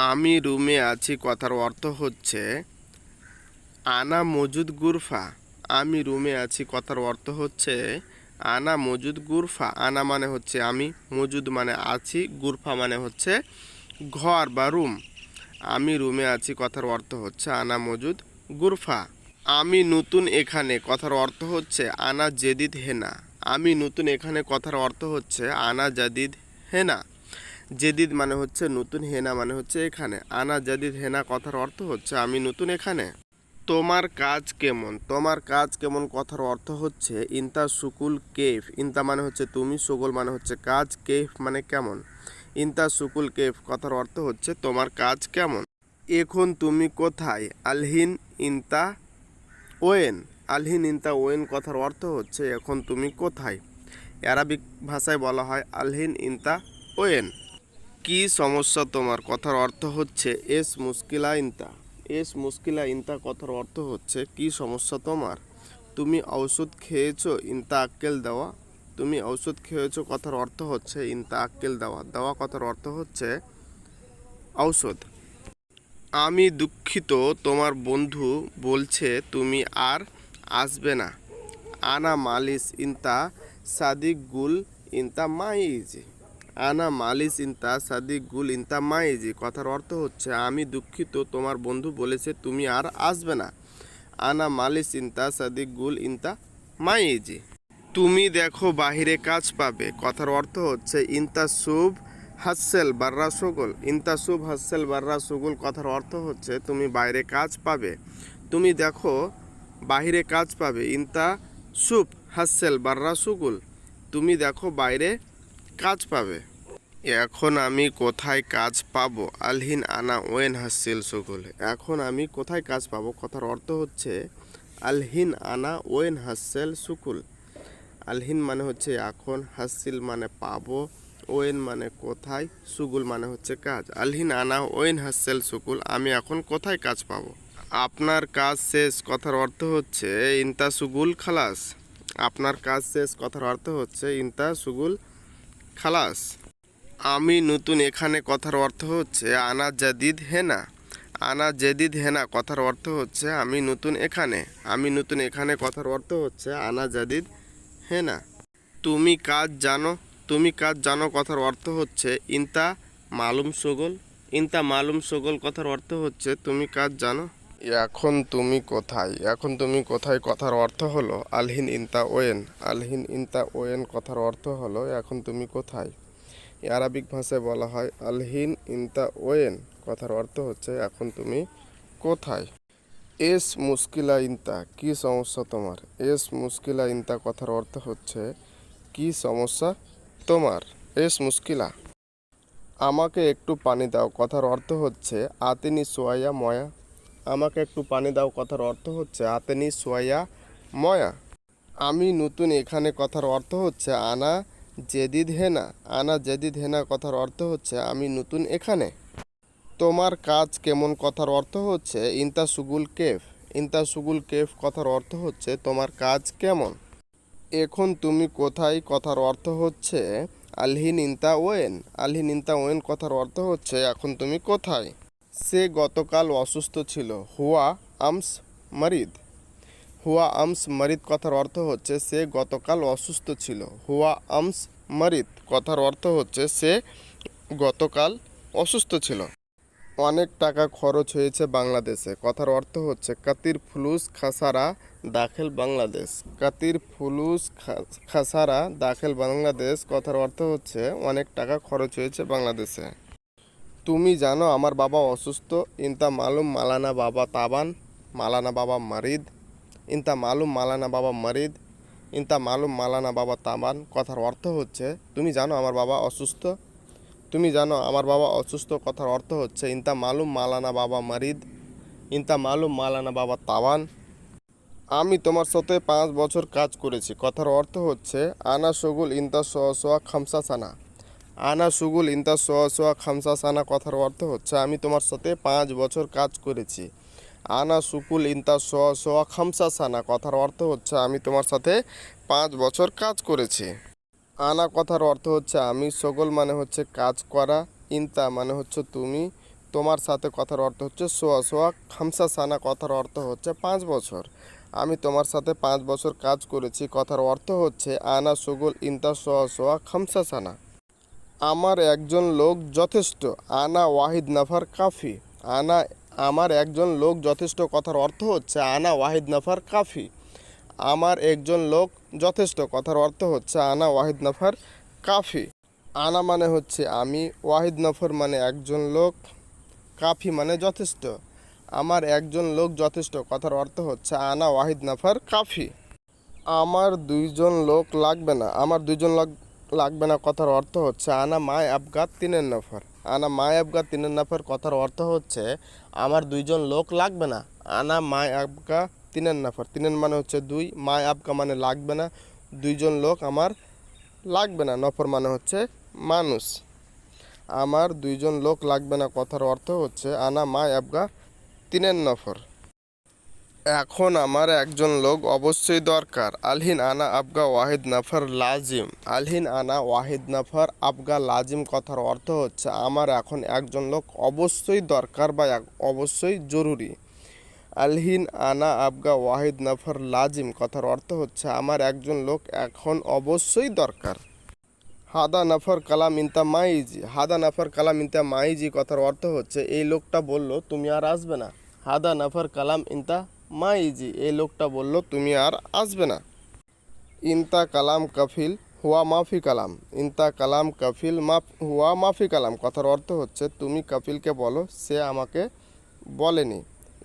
আমি রুমে আছি কথার অর্থ হচ্ছে আনা মজুদ গুরফা। আমি রুমে আছি কথার অর্থ হচ্ছে আনা মজুদ গুরফা। আনা মানে হচ্ছে আমি, মজুদ মানে আছি, গুরফা মানে হচ্ছে ঘর বা রুম। আমি রুমে আছি কথার অর্থ হচ্ছে আনা মজুদ গুরফা। আমি নতুন এখানে কথার অর্থ হচ্ছে আনা জেদিদ হেনা। আমি নতুন এখানে কথার অর্থ হচ্ছে আনা জাদিদ হেনা। জেদিদ মানে হচ্ছে নতুন, হেনা মানে হচ্ছে এখানে। আনা জাদিদ হেনা কথার অর্থ হচ্ছে আমি নতুন এখানে। তোমার কাজ কেমন? তোমার কাজ কেমন কথার অর্থ হচ্ছে ইনতা সুকুল কেফ। ইনতা মানে হচ্ছে তুমি, সুকুল মানে হচ্ছে কাজ, কেফ মানে কেমন। ইনতা সুকুল কেফ কথার অর্থ হচ্ছে তোমার কাজ কেমন। এখন তুমি কোথায়? আলহিন ইনতা ওয়েন। আলহিন ইনতা ওয়েন কথার অর্থ হচ্ছে এখন তুমি কোথায়। আরবিক ভাষায় বলা হয় আলহিন ইনতা ওয়েন। কি সমস্যা তোমার কথার অর্থ হচ্ছে এস মুশকিলা ইনতা। এস মুশকিলা ইনতা কথার অর্থ হচ্ছে কি সমস্যা তোমার। তুমি ঔষধ খেয়েছো? ইনতা আক্কেল দেওয়া। তুমি ঔষধ খেয়েছো কথার অর্থ হচ্ছে ইনতা আক্কেল দেওয়া। দেওয়া কথার অর্থ হচ্ছে ঔষধ। আমি দুঃখিত তোমার বন্ধু বলছে তুমি আর আসবে না। আনা মালিস ইনতা সাদিক গুল ইনতা মাইজি। আনা মালিস ইনতা সাদিক গুল ইনতা মাইজি কথার অর্থ হচ্ছে আমি দুঃখিত তোমার বন্ধু বলেছে তুমি আর আসবে না। আনা মালিস ইনতা সাদিক গুল ইনতা মাইজি। তুমি দেখো বাহিরে কাজ পাবে কথার অর্থ হচ্ছে ইনতা শুভ হাসেল বাররা সুগুল। ইনতা শুভ হাসেল বাররা সুগুল কথার অর্থ হচ্ছে তুমি বাইরে কাজ পাবে। তুমি দেখো বাহিরে কাজ পাবে। ইনতা শুভ হাসেল বাররা সুগুল। তুমি দেখো বাইরে কাজ পাবে। এখন আমি কোথায় কাজ পাবো? আলহিন আনা ওয়েন হাসিল সুগুল। এখন আমি কোথায় কাজ পাবো কথার অর্থ হচ্ছে আলহিন আনা ওয়েন হাসেল সুকুল। আলহিন মানে হচ্ছে এখন, হাসিল মানে পাবো, ওয়েন মানে কোথায়, সুগুল মানে হচ্ছে কাজ। আলহিন আনা ওয়েন হাসেল সুকুল, আমি এখন কোথায় কাজ পাবো। আপনার কাজ শেষ কথার অর্থ হচ্ছে ইনতা সুগুল খালাস। আপনার কাজ শেষ কথার অর্থ হচ্ছে ইনতা সুগুল খালাস। আমি নতুন এখানে কথার অর্থ হচ্ছে আনা জাদিদ হেনা। আনা জেদিদ হেনা কথার অর্থ হচ্ছে আমি নতুন এখানে। আমি নতুন এখানে কথার অর্থ হচ্ছে আনা জাদিদ হেনা। তুমি কাজ জানো? তুমি কাজ জানো কথার অর্থ হচ্ছে ইনতা মালুম সুগল। ইনতা মালুম সুগল কথার অর্থ হচ্ছে তুমি কাজ জানো। এখন তুমি কোথায়? এখন তুমি কোথায় কথার অর্থ হলো আলহিন ইনতা ওয়েন। আলহিন ইনতা ওয়েন কথার অর্থ হলো এখন তুমি কোথায়। আরবিক ভাষায় বলা হয় আলহিন ইনতা ওয়েন কথার অর্থ হচ্ছে এখন তুমি কোথায়। এস মুশকিলা ইনতা, কি সমস্যা তোমার। এস মুশকিলা ইনতা কথার অর্থ হচ্ছে কি সমস্যা তোমার। এস মুশকিলা। আমাকে একটু পানি দাও কথার অর্থ হচ্ছে আতেনি সোয়া ময়া। আমাকে একটু পানি দাও কথার অর্থ হচ্ছে আতেনি সোয়া ময়া। আমি নতুন এখানে কথার অর্থ হচ্ছে আনা জেদিদ হেনা। আনা জেদিদ হেনা কথার অর্থ হচ্ছে আমি নতুন এখানে। তোমার কাজ কেমন কথার অর্থ হচ্ছে ইনতা সুগুল কেফ। ইনতা সুগুল কেফ কথার অর্থ হচ্ছে তোমার কাজ কেমন। এখন তুমি কোথায় কথার অর্থ হচ্ছে আলহিন ইনতা ওয়েন। আলহিন ইনতা ওয়েন কথার অর্থ হচ্ছে এখন তুমি কোথায়। সে গতকাল অসুস্থ ছিল। হুয়া আমস মারিদ। হুয়া আমস মারিদ কথার অর্থ হচ্ছে সে গতকাল অসুস্থ ছিল। হুয়া আমস মারিদ কথার অর্থ হচ্ছে সে গতকাল অসুস্থ ছিল। অনেক টাকা খরচ হয়েছে বাংলাদেশে কথার অর্থ হচ্ছে কাতির ফুলুস খাসারা দাখিল বাংলাদেশ। কাতির ফুলুস খাসারা দাখিল বাংলাদেশ কথার অর্থ হচ্ছে অনেক টাকা খরচ হয়েছে বাংলাদেশে। তুমি জানো আমার বাবা অসুস্থ। ইনতা মালুম মালানা বাবা তাবান মালানা বাবা মারিদ। ইনতা মালুম মালানা বাবা মারিদ। ইনতা মালুম মালানা বাবা তাবান কথার অর্থ হচ্ছে তুমি জানো আমার বাবা অসুস্থ। তুমি জানো আমার বাবা অসুস্থ কথার অর্থ হচ্ছে ইনতা মালুম মালানা বাবা মারিদ। ইনতা মালুম মালানা বাবা তাওয়ান। আমি তোমার সাথে 5 বছর কাজ করেছি কথার অর্থ হচ্ছে আনা শুগুল ইনতা সোয়া খামসা সানা। আনা শুগুল ইনতা সোয়া খামসা সানা কথার অর্থ হচ্ছে আমি তোমার সাথে 5 বছর কাজ করেছি। আনা শুকুল ইনতা সোয়া খামসা সানা কথার অর্থ হচ্ছে আমি তোমার সাথে 5 বছর কাজ করেছি। আনা কথার অর্থ হচ্ছে আমি, সগল মানে হচ্ছে কাজ করা, ইনতা মানে হচ্ছে তুমি, তোমার সাথে কথার অর্থ হচ্ছে সোয়া খামসা সানা কথার অর্থ হচ্ছে 5 বছর। আমি তোমার সাথে 5 বছর কাজ করেছি কথার অর্থ হচ্ছে আনা সগল ইনতা সোয়া খামসা সানা। আমার একজন লোক যথেষ্ট। আনা ওয়াহিদ নাফার কাফি। আনা আমার একজন লোক যথেষ্ট কথার অর্থ হচ্ছে আনা ওয়াহিদ নাফার কাফি। আমার একজন লোক যথেষ্ট কথার অর্থ হচ্ছে আনা ওয়াহিদ নাফার কাফি। আনা মানে হচ্ছে আমি, ওয়াহিদ নফর মানে একজন লোক, কাফি মানে যথেষ্ট। আমার একজন লোক যথেষ্ট কথার অর্থ হচ্ছে আনা ওয়াহিদ নফর কাফি। আমার 2জন লোক লাগবে না। আমার 2জন লোক লাগবে না কথার অর্থ হচ্ছে আনা মায় আবগা 3 নফর। আনা মায় আবগা 3 নফর কথার অর্থ হচ্ছে আমার 2জন লোক লাগবে না। আনা মায় আবগা 3 নফর। 3 মানে হচ্ছে 2, মায় আবগা মানে লাগবে না, 2জন লোক আমার লাগবে না, নফর মানে হচ্ছে মানুষ। আমার 2জন লোক লাগবে না কথার অর্থ হচ্ছে আনা মায় আবগা 3 নফর। এখন আমার একজন লোক অবশ্যই দরকার। আলহিন আনা আবগা ওয়াহিদ নাফর লাজিম। আলহিন আনা ওয়াহিদ নাফর আবগা লাজিম কথার অর্থ হচ্ছে আমার এখন একজন লোক অবশ্যই দরকার বা অবশ্যই জরুরি। আলহিন আনা আবগা ওয়াহিদ নাফর লাজিম কথার অর্থ হচ্ছে আমার একজন লোক এখন অবশ্যই দরকার। হাদা নাফর কালাম ইনতা মাইজি। হাদা নাফর কালাম ইনতা মাইজি কথার অর্থ হচ্ছে এই লোকটা বলল তুমি আর আসবে না। হাদা নাফর কালাম ইনতা মাইজি, এই লোকটা বলল তুমি আর আসবে না। ইনতা কালাম কাফিল হুয়া মাফি কালাম। ইনতা কালাম কাফিল হুয়া মাফি কালাম কথার অর্থ হচ্ছে তুমি কপিলকে বলো, সে আমাকে বলেনি।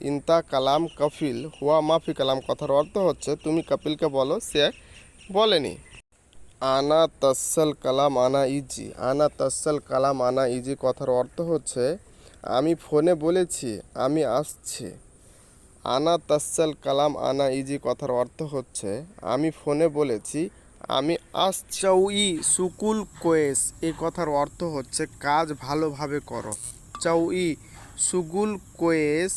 ইনতা কালাম কফিল হুয়া মাফি কালাম কথার অর্থ হচ্ছে তুমি কপিলকে বলো, সে বলেনি। আনা তসল কালাম আনা ইজি। আনা তসল কালাম আনা ইজি কথার অর্থ হচ্ছে আমি ফোনে বলেছি আমি আসছি। আনা তসল কালাম আনা ইজি কথার অর্থ হচ্ছে আমি ফোনে বলেছি আমি আসছি। চৌই সুকুল কোয়েস এই কথার অর্থ হচ্ছে কাজ ভালোভাবে করো। চৌই সুগুল কোয়েস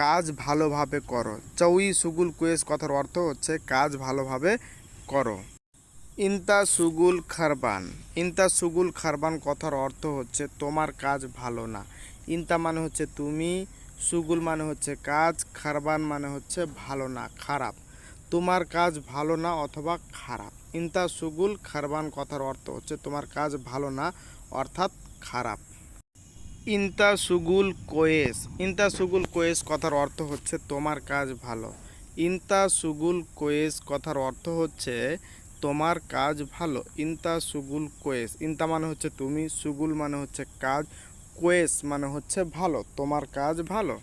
কাজ ভালোভাবে করো। চৌই সুগুল কোয়েস কথার অর্থ হচ্ছে কাজ ভালোভাবে করো। ইনতা সুগুল খারবান। ইনতা সুগুল খারবান কথার অর্থ হচ্ছে তোমার কাজ ভালো না। ইনতা মানে হচ্ছে তুমি, সুগুল মানে হচ্ছে কাজ, খারবান মানে হচ্ছে ভালো না, খারাপ। তোমার কাজ ভালো না অথবা খারাপ। ইনতা সুগুল খারবান কথার অর্থ হচ্ছে তোমার কাজ ভালো না অর্থাৎ খারাপ। ইনতা সুগুল কোয়েস। ইনতা সুগুল কোয়েস কথার অর্থ হচ্ছে তোমার কাজ ভালো। ইনতা সুগুল কোয়েস কথার অর্থ হচ্ছে তোমার কাজ ভালো। ইনতা সুগুল কোয়েস। ইনতা মানে হচ্ছে তুমি, সুগুল মানে হচ্ছে কাজ, কোয়েস মানে হচ্ছে ভালো, তোমার কাজ ভালো।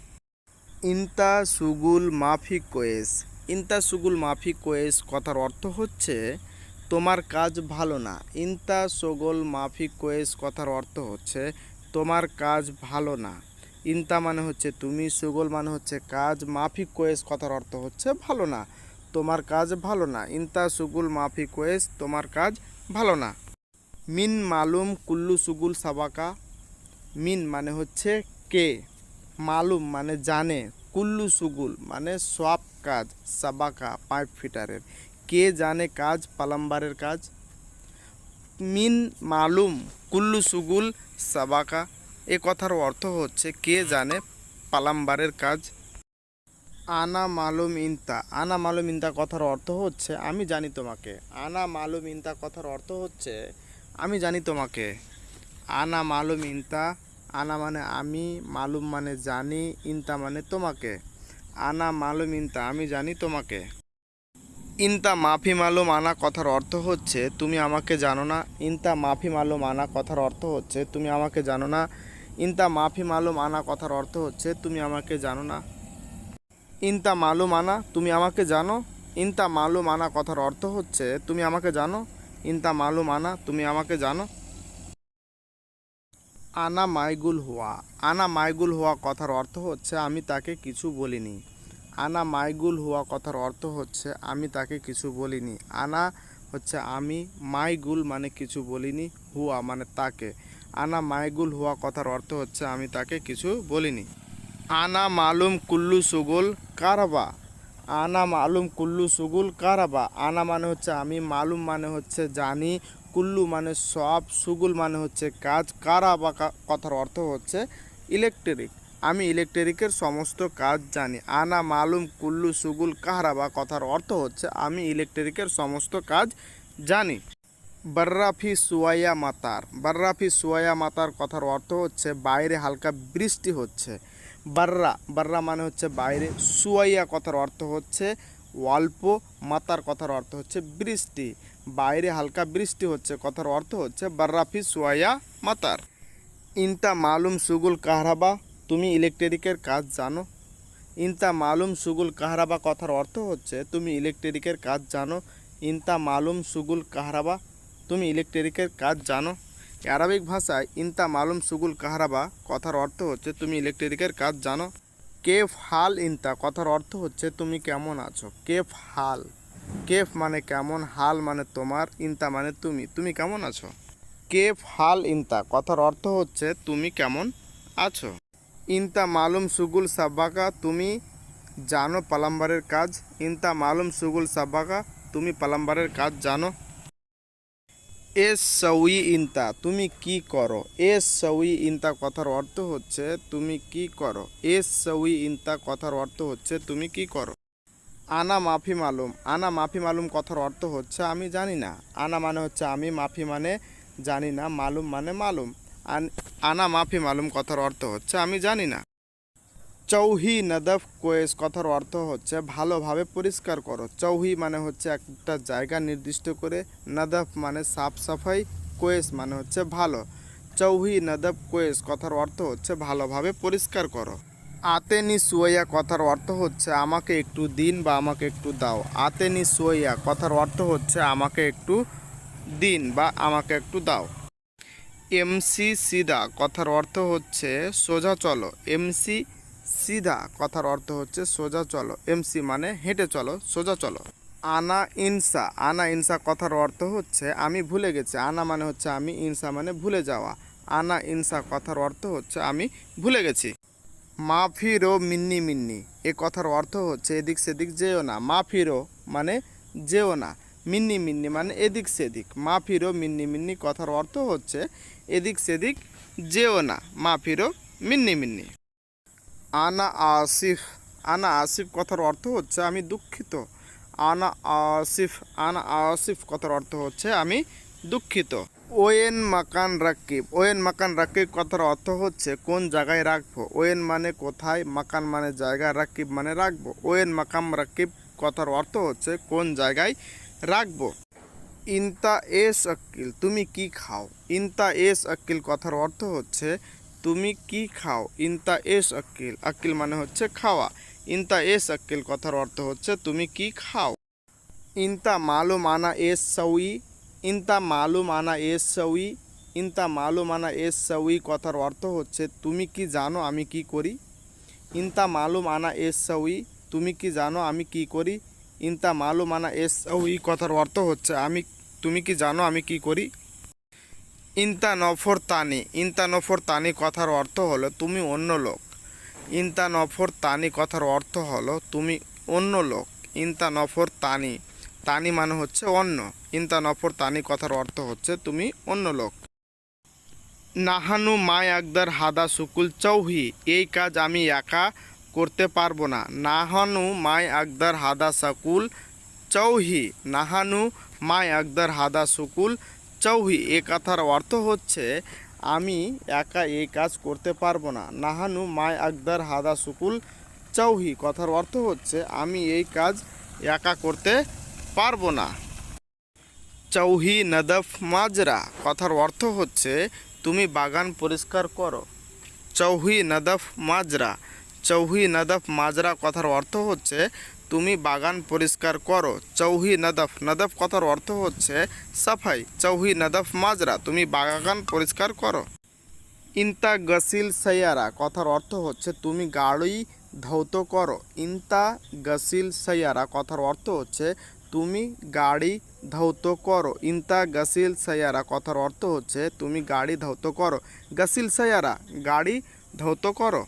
ইনতা সুগুল মাফি কোয়েস। ইনতা সুগুল মাফি কোয়েস কথার অর্থ হচ্ছে তোমার কাজ ভালো না। ইনতা সুগুল মাফি কোয়েস কথার অর্থ হচ্ছে তোমার কাজ ভালো না। ইনতা মানে হচ্ছে তুমি, সুগুল মানে হচ্ছে কাজ, মাফি কোয়েস কথার অর্থ হচ্ছে ভালো না, তোমার কাজ ভালো না। ইনতা সুগুল মাফি কোয়েস তোমার কাজ ভালো না। মিন মালুম কুল্লু সুগুল সাবাকা। মিন মানে হচ্ছে কে, মালুম মানে জানে, কুল্লু সুগুল মানে সব কাজ, সাবাকা পাইপ ফিটারের। কে জানে কাজ, প্লাম্বারের কাজ। মিন মালুম কুল্লু সুগুল সাবাকা এ কথার অর্থ হচ্ছে কে জানে প্লাম্বারের কাজ। আনা মালুম ইনতা। আনা মালুম ইনতা কথার অর্থ হচ্ছে আমি জানি তোমাকে। আনা মালুম ইনতা কথার অর্থ হচ্ছে আমি জানি তোমাকে। আনা মালুম ইনতা আনা মানে আমি, মালুম মানে জানি, ইনতা মানে তোমাকে। আনা মালুম ইনতা, আমি জানি তোমাকে। ইনতা মাফি মালুম আনা কথার অর্থ হচ্ছে তুমি আমাকে জানো না। ইনতা মাফি মালুম আনা কথার অর্থ হচ্ছে তুমি আমাকে জানো না। ইনতা মাফি মালুম আনা কথার অর্থ হচ্ছে তুমি আমাকে জানো না। ইনতা মালুম আনা তুমি আমাকে জানো। ইনতা মালুম আনা কথার অর্থ হচ্ছে তুমি আমাকে জানো। ইনতা মালুম আনা তুমি আমাকে জানো। আনা মাইগুল হুয়া। আনা মাইগুল হুয়া কথার অর্থ হচ্ছে আমি তাকে কিছু বলিনি। আনা মাইগুল হুয়া কথার অর্থ হচ্ছে আমি তাকে কিছু বলিনি। আনা হচ্ছে আমি, মাইগুল মানে কিছু বলিনি, হুয়া মানে তাকে। আনা মাইগুল হুয়া কথার অর্থ হচ্ছে আমি তাকে কিছু বলিনি। আনা মালুম কুল্লু সুগুল কারাবা। আনা মালুম কুল্লু সুগুল কারাবা। আনা মানে হচ্ছে আমি, মালুম মানে হচ্ছে জানি, কুল্লু মানে সব, সুগুল মানে হচ্ছে কাজ, কারাবা কথার অর্থ হচ্ছে ইলেকট্রিক। আমি ইলেকট্রিকের সমস্ত কাজ জানি। আনা মালুম কুল্লু সুগুল কারাবা কথার অর্থ হচ্ছে আমি ইলেকট্রিকের সমস্ত কাজ জানি। বার্রাফি সুয়াইয়া মাতার। বার্রাফি সুয়াইয়া মাতার কথার অর্থ হচ্ছে বাইরে হালকা বৃষ্টি হচ্ছে। বার্রা, বার্রা মানে হচ্ছে বাইরে, সুয়াইয়া কথার অর্থ হচ্ছে অল্প, মাতার কথার অর্থ হচ্ছে বৃষ্টি। বাইরে হালকা বৃষ্টি হচ্ছে কথার অর্থ হচ্ছে বার্রাফি সুয়াইয়া মাতার। ইনতা মালুম সুগুল কাহরাবা, তুমি ইলেকট্রিকের কাজ জানো। ইনতা মালুম সুগুল কাহরাবা কথার অর্থ হচ্ছে তুমি ইলেকট্রিকের কাজ জানো। ইনতা মালুম সুগুল কাহরাবা, তুমি ইলেকট্রিকের কাজ জানো। আরবিক ভাষায় ইনতা মালুম সুগুল কাহরাবা কথার অর্থ হচ্ছে তুমি ইলেকট্রিকের কাজ জানো। কেফ হাল ইনতা কথার অর্থ হচ্ছে তুমি কেমন আছো। কেফ হাল, কেফ মানে কেমন, হাল মানে তোমার, ইনতা মানে তুমি, তুমি কেমন আছো। কেফ হাল ইনতা কথার অর্থ হচ্ছে তুমি কেমন আছো। ইনতা মালুম সুগুল সাব্বাকা, তুমি জানো প্লাম্বারের কাজ। ইনতা মালুম সুগুল সাব্বাকা, তুমি প্লাম্বারের কাজ জানো। এস সউই ইনতা, তুমি কি করো। এস সউই ইনতা কথার অর্থ হচ্ছে তুমি কি করো। এস সউই ইনতা কথার অর্থ হচ্ছে তুমি কি করো। আনা মাফি মালুম। আনা মাফি মালুম কথার অর্থ হচ্ছে আমি জানি না। আনা মানে হচ্ছে আমি, মাফি মানে জানি না, মালুম মানে মালুম। আনা মাফি মালুম কথার অর্থ হচ্ছে আমি জানি না। চৌহি নদফ কোয়েস কথার অর্থ হচ্ছে ভালোভাবে পরিষ্কার করো। চৌহি মানে হচ্ছে একটা জায়গা নির্দিষ্ট করে, নদফ মানে সাফ সাফাই, কোয়েস মানে হচ্ছে ভালো। চৌহি নদফ কোয়েস কথার অর্থ হচ্ছে ভালোভাবে পরিষ্কার করো। আতেনি সুয়াইয়া কথার অর্থ হচ্ছে আমাকে একটু দিন বা আমাকে একটু দাও। আতেনি সুয়াইয়া কথার অর্থ হচ্ছে আমাকে একটু দিন বা আমাকে একটু দাও। এমসি সিধা কথার অর্থ হচ্ছে সোজা চলো। এমসি সিধা কথার অর্থ হচ্ছে সোজা চলো। এমসি মানে হেঁটে চলো, সোজা চলো। আনা ইনসা। আনা ইনসা কথার অর্থ হচ্ছে আমি ভুলে গেছি। আনা মানে হচ্ছে আমি, ইনসা মানে ভুলে যাওয়া। আনা ইনসা কথার অর্থ হচ্ছে আমি ভুলে গেছি। মাফিরো মিন্নি মিন্নি, এ কথার অর্থ হচ্ছে এদিক সেদিক যেও না। মাফিরো মানে যেও না, মিন্নি মিন্নি মানে এদিক সেদিক। মাফিরো মিন্নি মিন্নি কথার অর্থ হচ্ছে এদিক সেদিক যেও না। মাফিরো মিন্নি মিন্নি। আনা আসিফ। আনা আসিফ কথার অর্থ হচ্ছে আমি দুঃখিত। আনা আসিফ। আনা আসিফ কথার অর্থ হচ্ছে আমি দুঃখিত। When Makaan Rakib. ওয়েন মাকান রাকিব কথার অর্থ হচ্ছে কোন জায়গায় রাখবো। ওয়েন মানে কোথায়, মাকান মানে জায়গা, রাকিব মানে রাখবো। ওয়েন মাকাম রাকিব কথার অর্থ হচ্ছে কোন জায়গায় রাখবো। ইনতা এস আক্কিল, তুমি কি খাও। ইনতা এস আক্কিল কথার অর্থ হচ্ছে তুমি কি খাও। ইনতা এস আক্কিল, আক্কিল মানে হচ্ছে খাওয়া। ইনতা এস আক্কিল কথার অর্থ হচ্ছে তুমি কি খাও। ইনতা মালুম আনা এস সউই। ইনতা মালুম আনা এস সউই। ইনতা মালুম আনা এস সউই কথার অর্থ হচ্ছে তুমি কি জানো আমি কি করি। ইনতা মালুম আনা এস সউই, তুমি কি জানো আমি কি করি। ইনতা মালুম আনা এস সউই কথার অর্থ হচ্ছে তুমি কি জানো আমি কি করি। ইনতা নফর তানি। ইনতা নফর তানি কথার অর্থ হলো তুমি অন্য লোক। ইনতা নফর তানি কথার অর্থ হলো তুমি অন্য লোক। ইনতা নফর তানি, তানি মানে হচ্ছে অন্য। ইনতা নফর তানি কথার অর্থ হচ্ছে তুমি অন্য লোক। নাহানু মায় আকদার হাদা সুকুল চৌহি, এই কাজ আমি একা করতে পারবো না। নাহানু মায় আকদার হাদা সাকুল চৌহি। নাহানু মায় আকদার হাদা সুকুল চৌহি, এ কথার অর্থ হচ্ছে আমি একা এই কাজ করতে পারবো না। নাহানু মাই আকদার হাদা সুকুল চৌহি, কথার অর্থ হচ্ছে আমি এই কাজ একা করতে পারবো না। চৌহি নদফ মাজরা, কথার অর্থ হচ্ছে তুমি বাগান পরিষ্কার করো। চৌহি নদফ মাজরা, চৌহি নদফ মাজরা কথার অর্থ হচ্ছে তুমি বাগান পরিষ্কার করো। চৌহি নদফ, নদফ কথার অর্থ হচ্ছে সাফাই। চৌহি নদফ মাজরা, তুমি বাগান পরিষ্কার করো। ইনতা গসিল সাইয়ারা, কথার অর্থ হচ্ছে তুমি গাড়ি ধৌত করো। ইনতা গসিল সাইয়ারা কথার অর্থ হচ্ছে তুমি গাড়ি ধৌত করো। ইনতা গসিল সাইয়ারা কথার অর্থ হচ্ছে তুমি গাড়ি ধৌত করো। গসিল সাইয়ারা, গাড়ি ধৌত করো।